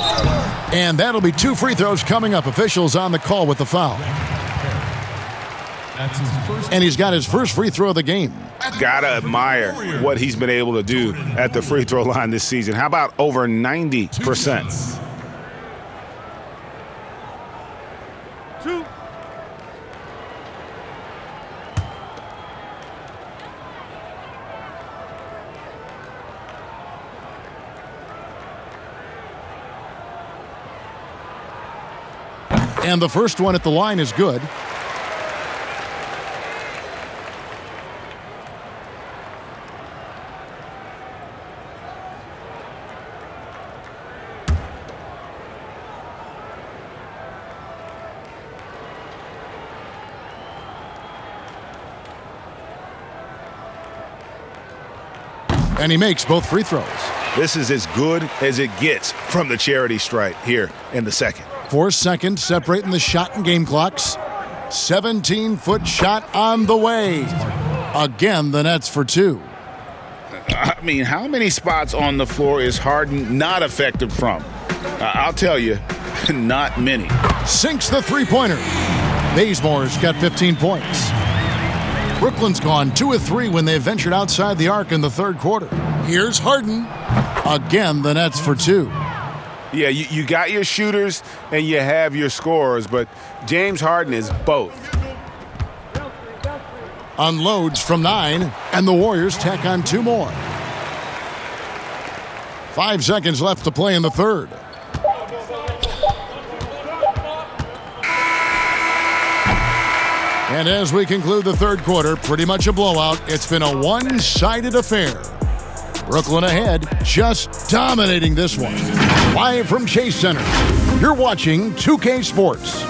And that'll be 2 free throws coming up. Officials on the call with the foul. And he's got his first free throw of the game. Gotta admire what he's been able to do at the free throw line this season. How about over 90%? And the first one at the line is good. And he makes both free throws. This is as good as it gets from the charity stripe here in the second. 4 seconds separating the shot and game clocks. 17-foot shot on the way. Again, the Nets for 2. I mean, how many spots on the floor is Harden not effective from? I'll tell you, not many. Sinks the three-pointer. Bazemore's got 15 points. Brooklyn's gone 2 of 3 when they ventured outside the arc in the third quarter. Here's Harden. Again, the Nets for 2. Yeah, you got your shooters and you have your scorers, but James Harden is both. Unloads from 9, and the Warriors tack on 2 more. 5 seconds left to play in the third. And as we conclude the third quarter, pretty much a blowout. It's been a one-sided affair. Brooklyn ahead, just dominating this one. Live from Chase Center, you're watching 2K Sports.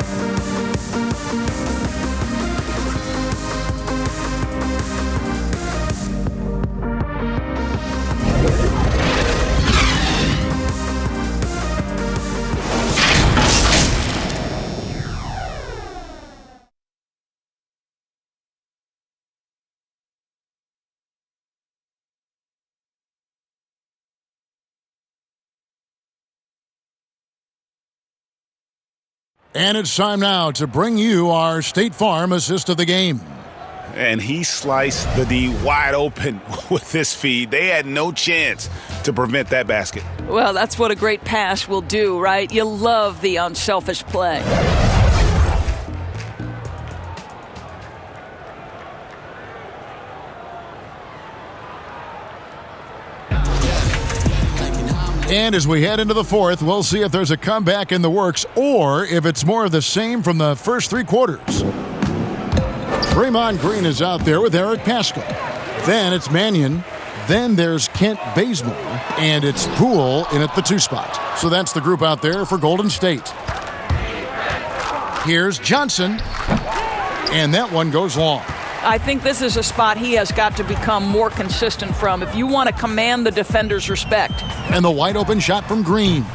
And it's time now to bring you our State Farm assist of the game. And he sliced the D wide open with this feed. They had no chance to prevent that basket. Well, that's what a great pass will do, right? You love the unselfish play. And as we head into the fourth, we'll see if there's a comeback in the works or if it's more of the same from the first 3 quarters. Draymond Green is out there with Eric Paschal. Then it's Mannion. Then there's Kent Bazemore. And it's Poole in at the 2 spot. So that's the group out there for Golden State. Here's Johnson. And that one goes long. I think this is a spot he has got to become more consistent from if you want to command the defender's respect. And the wide open shot from Green.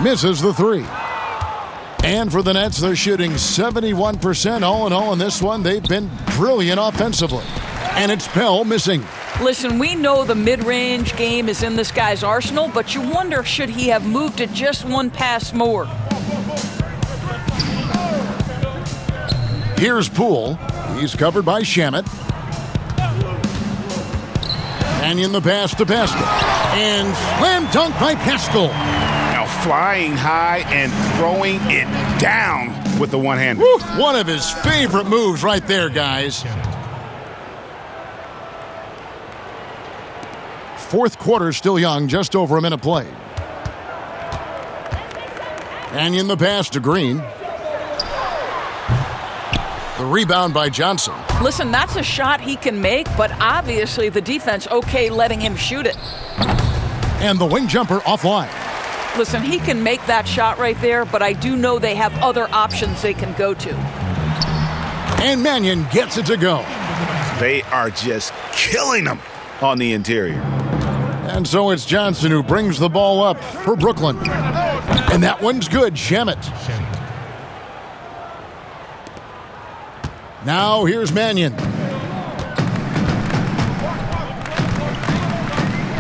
Misses the 3. And for the Nets, they're shooting 71% all in all in this one. They've been brilliant offensively. And it's Pell missing. Listen, we know the mid-range game is in this guy's arsenal, but you wonder should he have moved it just 1 pass more. Here's Poole. He's covered by Shamet. Mannion the pass to Paschal. And slam dunk by Paschal. Now flying high and throwing it down with the one-hander. One of his favorite moves right there, guys. Fourth quarter still young, just over a minute played. Mannion the pass to Green. The rebound by Johnson. Listen, that's a shot he can make, but obviously the defense okay letting him shoot it. And the wing jumper offline. Listen, he can make that shot right there, but I do know they have other options they can go to. And Mannion gets it to go. They are just killing them on the interior. And so it's Johnson who brings the ball up for Brooklyn. And that one's good. Shamet. Now here's Mannion.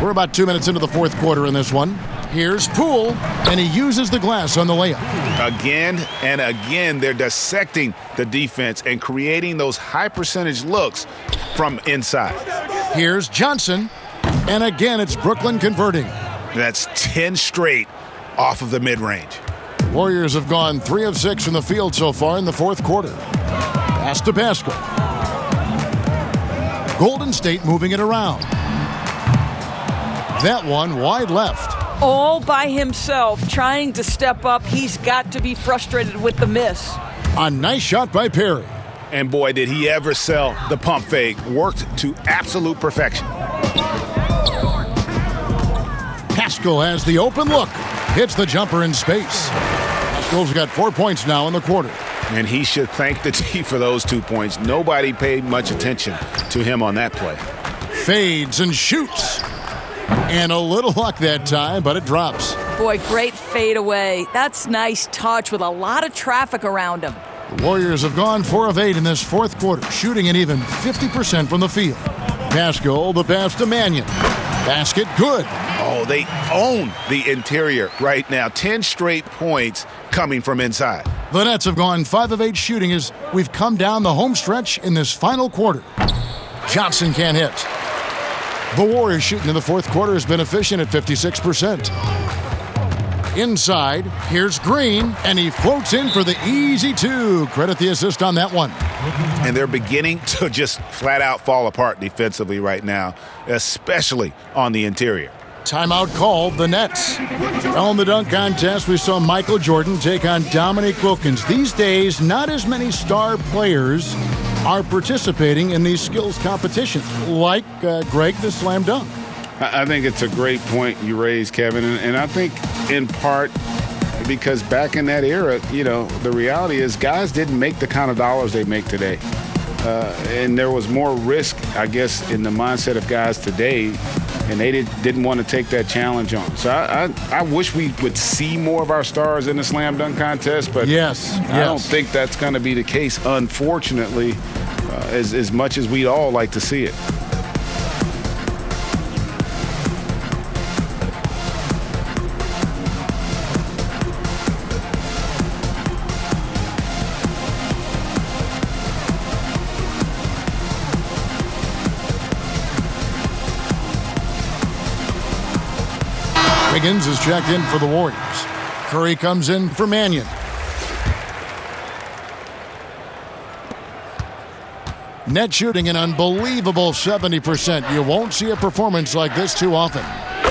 We're about 2 minutes into the fourth quarter in this one. Here's Poole, and he uses the glass on the layup. Again and again, they're dissecting the defense and creating those high-percentage looks from inside. Here's Johnson, and again it's Brooklyn converting. That's 10 straight off of the mid-range. Warriors have gone 3 of 6 from the field so far in the fourth quarter. Pass to Pascal. Golden State moving it around. That one wide left. All by himself, trying to step up. He's got to be frustrated with the miss. A nice shot by Perry. And boy, did he ever sell the pump fake. Worked to absolute perfection. Pascal has the open look. Hits the jumper in space. Pascal's got 4 points now in the quarter. And he should thank the team for those 2 points. Nobody paid much attention to him on that play. Fades and shoots. And a little luck that time, but it drops. Boy, great fade away. That's nice touch with a lot of traffic around him. The Warriors have gone 4 of 8 in this fourth quarter, shooting an even 50% from the field. Pascal, the pass to Mannion. Basket good. Oh, they own the interior right now. 10 straight points coming from inside. The Nets have gone 5 of 8 shooting as we've come down the home stretch in this final quarter. Johnson can't hit. The Warriors shooting in the fourth quarter has been efficient at 56%. Inside, here's Green, and he floats in for the easy 2. Credit the assist on that one. And they're beginning to just flat out fall apart defensively right now, especially on the interior. Timeout called, the Nets. Well, in the dunk contest, we saw Michael Jordan take on Dominique Wilkins. These days, not as many star players are participating in these skills competitions, like Greg the slam dunk. I think it's a great point you raised, Kevin, and I think in part because back in that era, you know, the reality is guys didn't make the kind of dollars they make today. And there was more risk, I guess, in the mindset of guys today, and they didn't want to take that challenge on. So I wish we would see more of our stars in the slam dunk contest, but yes. I don't think that's going to be the case, unfortunately, as much as we'd all like to see it. Wiggins is checked in for the Warriors. Curry comes in for Mannion. Net shooting an unbelievable 70%. You won't see a performance like this too often.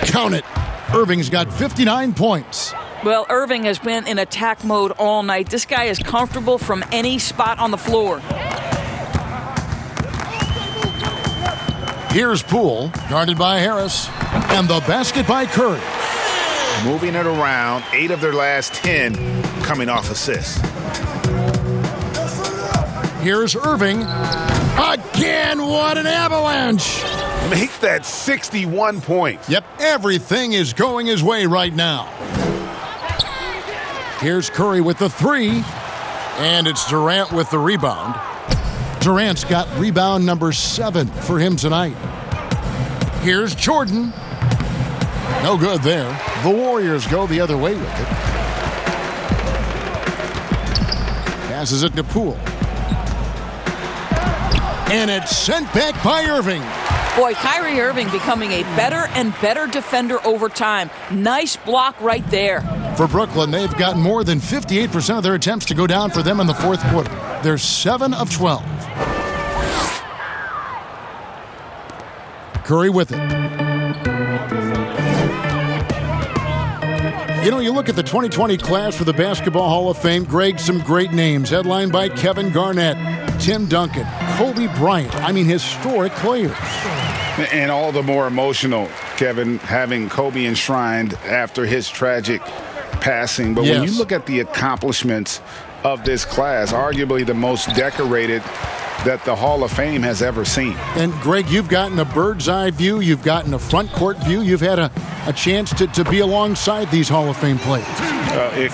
Count it. Irving's got 59 points. Well, Irving has been in attack mode all night. This guy is comfortable from any spot on the floor. Here's Poole, guarded by Harris. And the basket by Curry. Moving it around, 8 of their last 10 coming off assists. Here's Irving. Again, what an avalanche! Make that 61 points. Yep, everything is going his way right now. Here's Curry with the 3, and it's Durant with the rebound. Durant's got rebound number 7 for him tonight. Here's Jordan. No good there. The Warriors go the other way with it. Passes it to Poole. And it's sent back by Irving. Boy, Kyrie Irving becoming a better and better defender over time. Nice block right there. For Brooklyn, they've got more than 58% of their attempts to go down for them in the fourth quarter. They're 7 of 12. Curry with it. You know, you look at the 2020 class for the Basketball Hall of Fame, Greg, some great names, headlined by Kevin Garnett, Tim Duncan, Kobe Bryant. I mean, historic players. And all the more emotional, Kevin, having Kobe enshrined after his tragic passing. But when you look at the accomplishments of this class, arguably the most decorated that the Hall of Fame has ever seen. And Greg, you've gotten a bird's eye view. You've gotten a front court view. You've had a chance to be alongside these Hall of Fame players.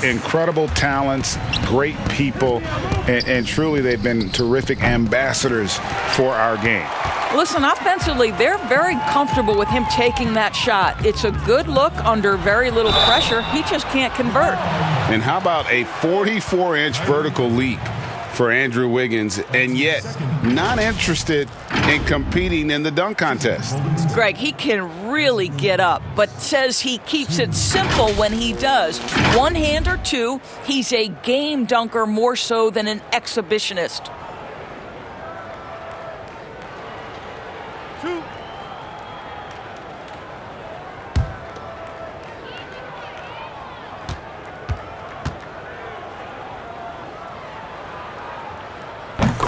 Incredible talents, great people, and truly they've been terrific ambassadors for our game. Listen, offensively, they're very comfortable with him taking that shot. It's a good look under very little pressure. He just can't convert. And how about a 44-inch vertical leap for Andrew Wiggins, and yet not interested in competing in the dunk contest? Greg, he can really get up, but says he keeps it simple when he does. One hand or two, he's a game dunker more so than an exhibitionist.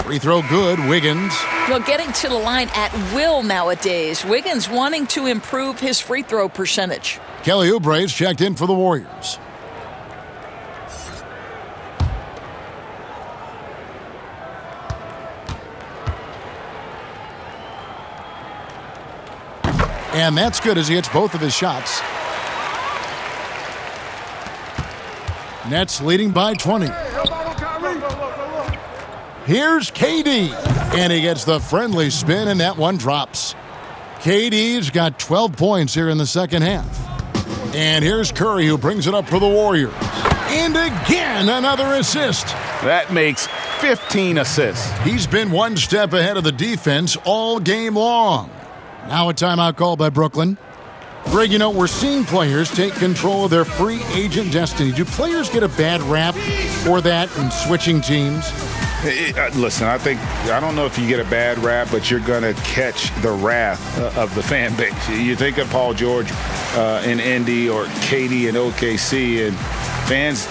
Free throw good, Wiggins. Well, getting to the line at will nowadays. Wiggins wanting to improve his free throw percentage. Kelly Oubre's checked in for the Warriors. And that's good as he hits both of his shots. Nets leading by 20. Here's KD, and he gets the friendly spin, and that one drops. KD's got 12 points here in the second half. And here's Curry, who brings it up for the Warriors. And again, another assist. That makes 15 assists. He's been one step ahead of the defense all game long. Now a timeout call by Brooklyn. Greg, we're seeing players take control of their free agent destiny. Do players get a bad rap for that in switching teams? Listen, I don't know if you get a bad rap, but you're going to catch the wrath of the fan base. You think of Paul George in Indy or KD in OKC, and fans,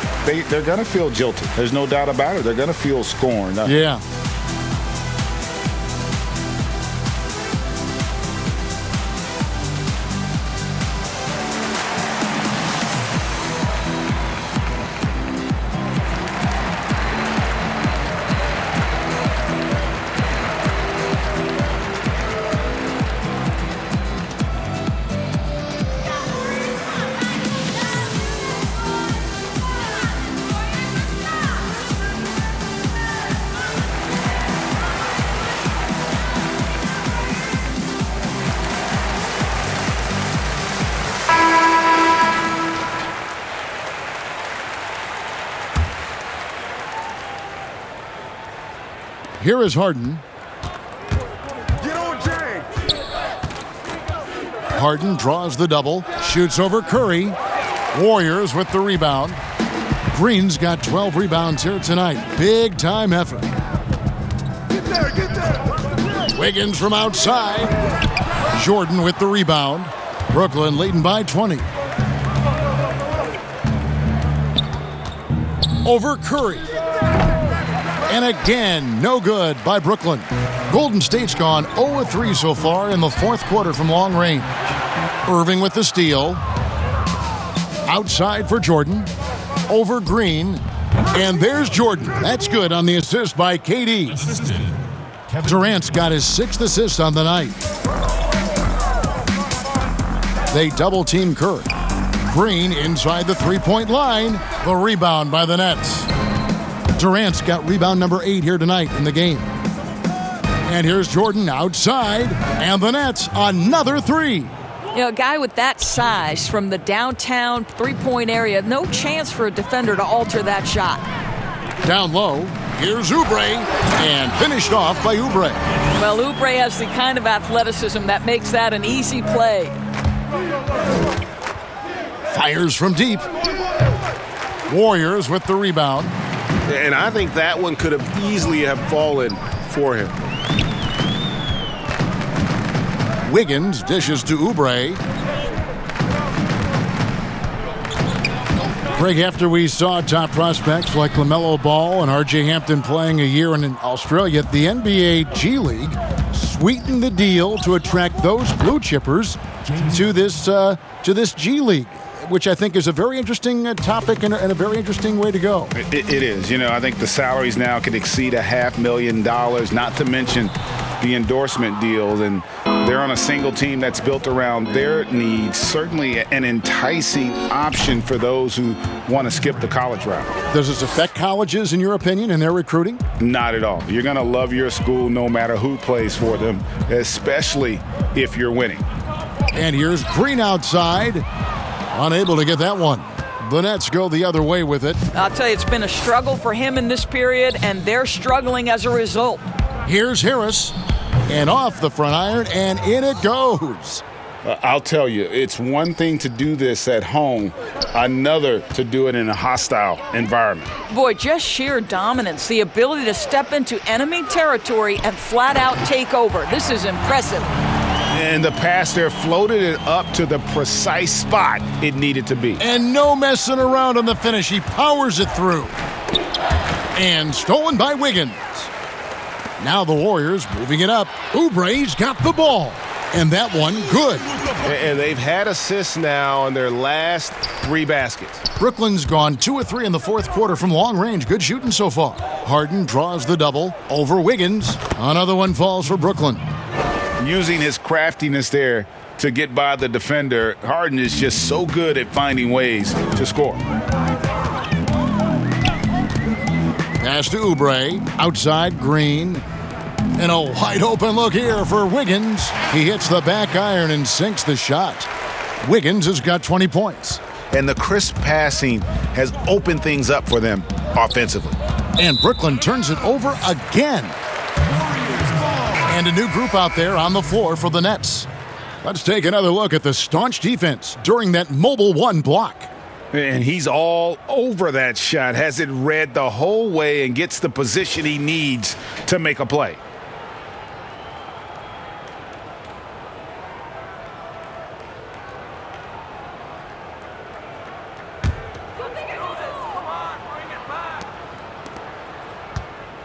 they're going to feel jilted. There's no doubt about it. They're going to feel scorned. Yeah. Here is Harden. Harden draws the double, shoots over Curry. Warriors with the rebound. Green's got 12 rebounds here tonight. Big time effort. Get there. Wiggins from outside. Jordan with the rebound. Brooklyn leading by 20. Over Curry. And again, no good by Brooklyn. Golden State's gone 0-3 so far in the fourth quarter from long range. Irving with the steal. Outside for Jordan. Over Green. And there's Jordan. That's good on the assist by KD. Durant's got his 6th assist on the night. They double-team Curry. Green inside the three-point line. The rebound by the Nets. Durant's got rebound number 8 here tonight in the game. And here's Jordan outside, and the Nets another 3. A guy with that size from the downtown three-point area, no chance for a defender to alter that shot. Down low, here's Oubre, and finished off by Oubre. Well, Oubre has the kind of athleticism that makes that an easy play. Fires from deep. Warriors with the rebound. And I think that one could have easily have fallen for him. Wiggins dishes to Oubre. Greg, after we saw top prospects like LaMelo Ball and R.J. Hampton playing a year in Australia, the NBA G League sweetened the deal to attract those blue chippers to this G League. which I think is a very interesting topic and a very interesting way to go. It is. I think the salaries now could exceed $500,000, not to mention the endorsement deals, and they're on a single team that's built around their needs. Certainly an enticing option for those who want to skip the college route. Does this affect colleges, in your opinion, in their recruiting? Not at all. You're going to love your school no matter who plays for them, especially if you're winning. And here's Green outside, unable to get that one. The Nets go the other way with it. I'll tell you, it's been a struggle for him in this period, and they're struggling as a result. Here's Harris, and off the front iron, and in it goes. I'll tell you, it's one thing to do this at home, another to do it in a hostile environment. Boy, just sheer dominance, the ability to step into enemy territory and flat out take over. This is impressive. And the pass there floated it up to the precise spot it needed to be. And no messing around on the finish. He powers it through. And stolen by Wiggins. Now the Warriors moving it up. Oubre's got the ball. And that one, good. And they've had assists now on their last 3 baskets. Brooklyn's gone 2 of 3 in the fourth quarter from long range. Good shooting so far. Harden draws the double over Wiggins. Another one falls for Brooklyn. Using his craftiness there to get by the defender, Harden is just so good at finding ways to score. Pass to Oubre, outside Green, and a wide open look here for Wiggins. He hits the back iron and sinks the shot. Wiggins has got 20 points. And the crisp passing has opened things up for them offensively. And Brooklyn turns it over again. And a new group out there on the floor for the Nets. Let's take another look at the staunch defense during that mobile 1 block. And he's all over that shot, has it read the whole way and gets the position he needs to make a play.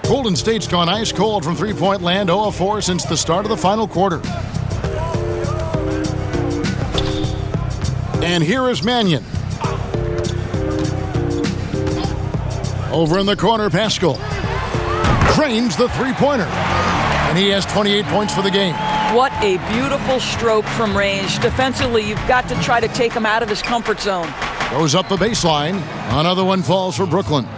Golden State's gone ice cold from three-point land, 0 of 4 since the start of the final quarter. And here is Mannion. Over in the corner, Pascal drains the three-pointer, and he has 28 points for the game. What a beautiful stroke from range. Defensively, you've got to try to take him out of his comfort zone. Goes up the baseline. Another one falls for Brooklyn.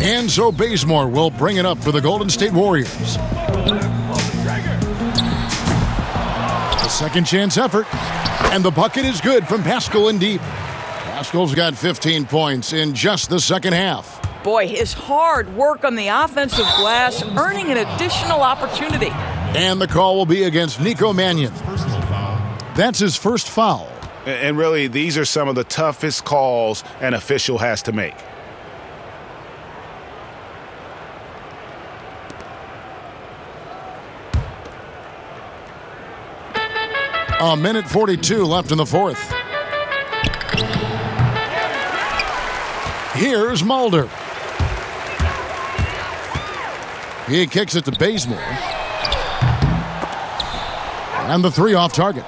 And so Bazemore will bring it up for the Golden State Warriors. A second chance effort. And the bucket is good from Pascal in deep. Pascal's got 15 points in just the second half. Boy, his hard work on the offensive glass earning an additional opportunity. And the call will be against Nico Mannion. That's his first foul. And really, these are some of the toughest calls an official has to make. A minute 42 left in the fourth. Here's Mulder. He kicks it to Bazemore. And the three off target.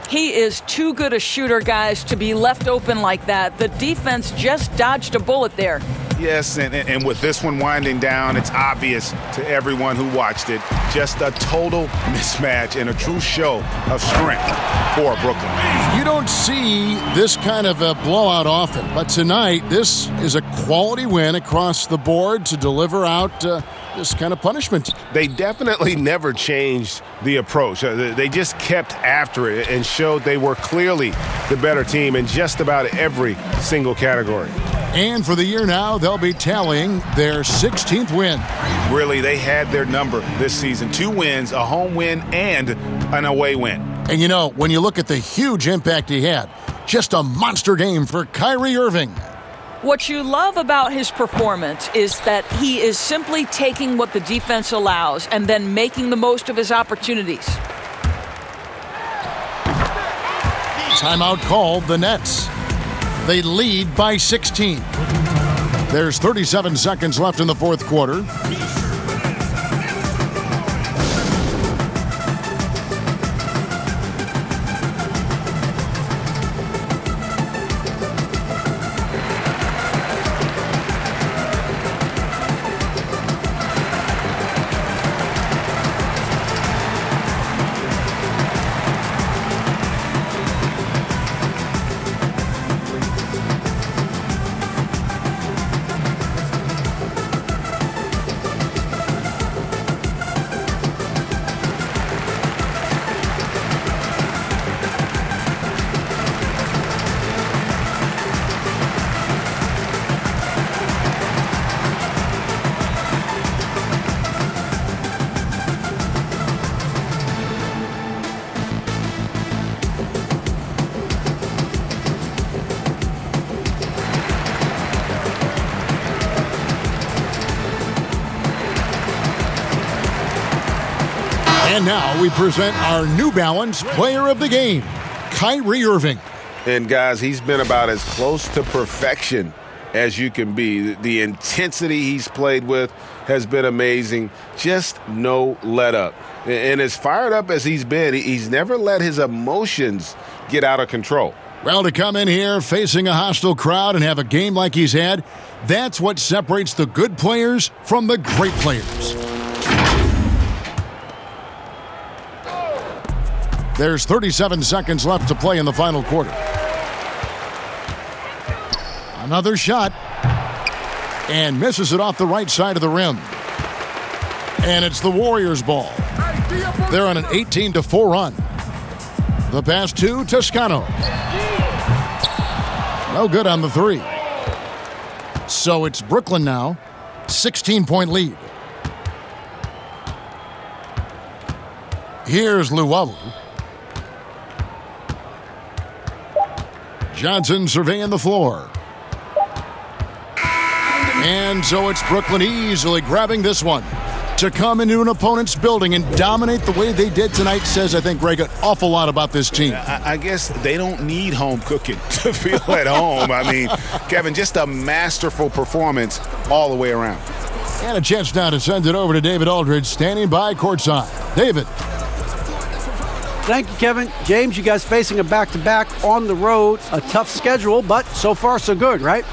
He is too good a shooter, guys, to be left open like that. The defense just dodged a bullet there. Yes, and with this one winding down, it's obvious to everyone who watched it. Just a total mismatch and a true show of strength for Brooklyn. You don't see this kind of a blowout often, but tonight this is a quality win across the board to deliver out this kind of punishment. They definitely never changed the approach. They just kept after it and showed they were clearly the better team in just about every single category. And for the year now, they'll be tallying their 16th win. Really, they had their number this season. 2 wins, a home win, and an away win. And you know, when you look at the huge impact he had, just a monster game for Kyrie Irving. What you love about his performance is that he is simply taking what the defense allows and then making the most of his opportunities. Timeout called, the Nets. They lead by 16. There's 37 seconds left in the fourth quarter. now we present our New Balance Player of the Game, Kyrie Irving. And guys, he's been about as close to perfection as you can be. The intensity he's played with has been amazing. Just no let up. And as fired up as he's been, he's never let his emotions get out of control. Well, to come in here facing a hostile crowd and have a game like he's had, that's what separates the good players from the great players. There's 37 seconds left to play in the final quarter. Another shot. And misses it off the right side of the rim. And it's the Warriors' ball. They're on an 18-4 run. The pass to Toscano. No good on the three. So it's Brooklyn now. 16-point lead. Here's Luwawu. Johnson surveying the floor. And so it's Brooklyn easily grabbing this one. To come into an opponent's building and dominate the way they did tonight says, I think, Greg, an awful lot about this team. I guess they don't need home cooking to feel at home. I mean, Kevin, just a masterful performance all the way around. And a chance now to send it over to David Aldridge, standing by courtside. David. Thank you, Kevin. James, you guys facing a back-to-back on the road. A tough schedule, but so far so good, right?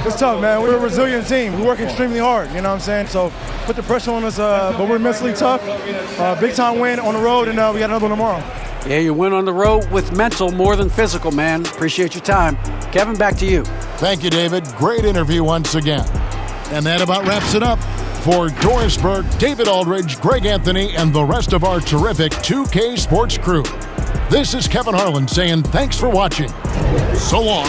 It's tough, man. We're a resilient team. We work extremely hard, you know what I'm saying? So put the pressure on us, but we're mentally tough. Big-time win on the road, and we got another one tomorrow. Yeah, you win on the road with mental more than physical, man. Appreciate your time. Kevin, back to you. Thank you, David. Great interview once again. And that about wraps it up. For Doris Burke, David Aldridge, Greg Anthony, and the rest of our terrific 2K Sports crew, this is Kevin Harlan saying thanks for watching. So long.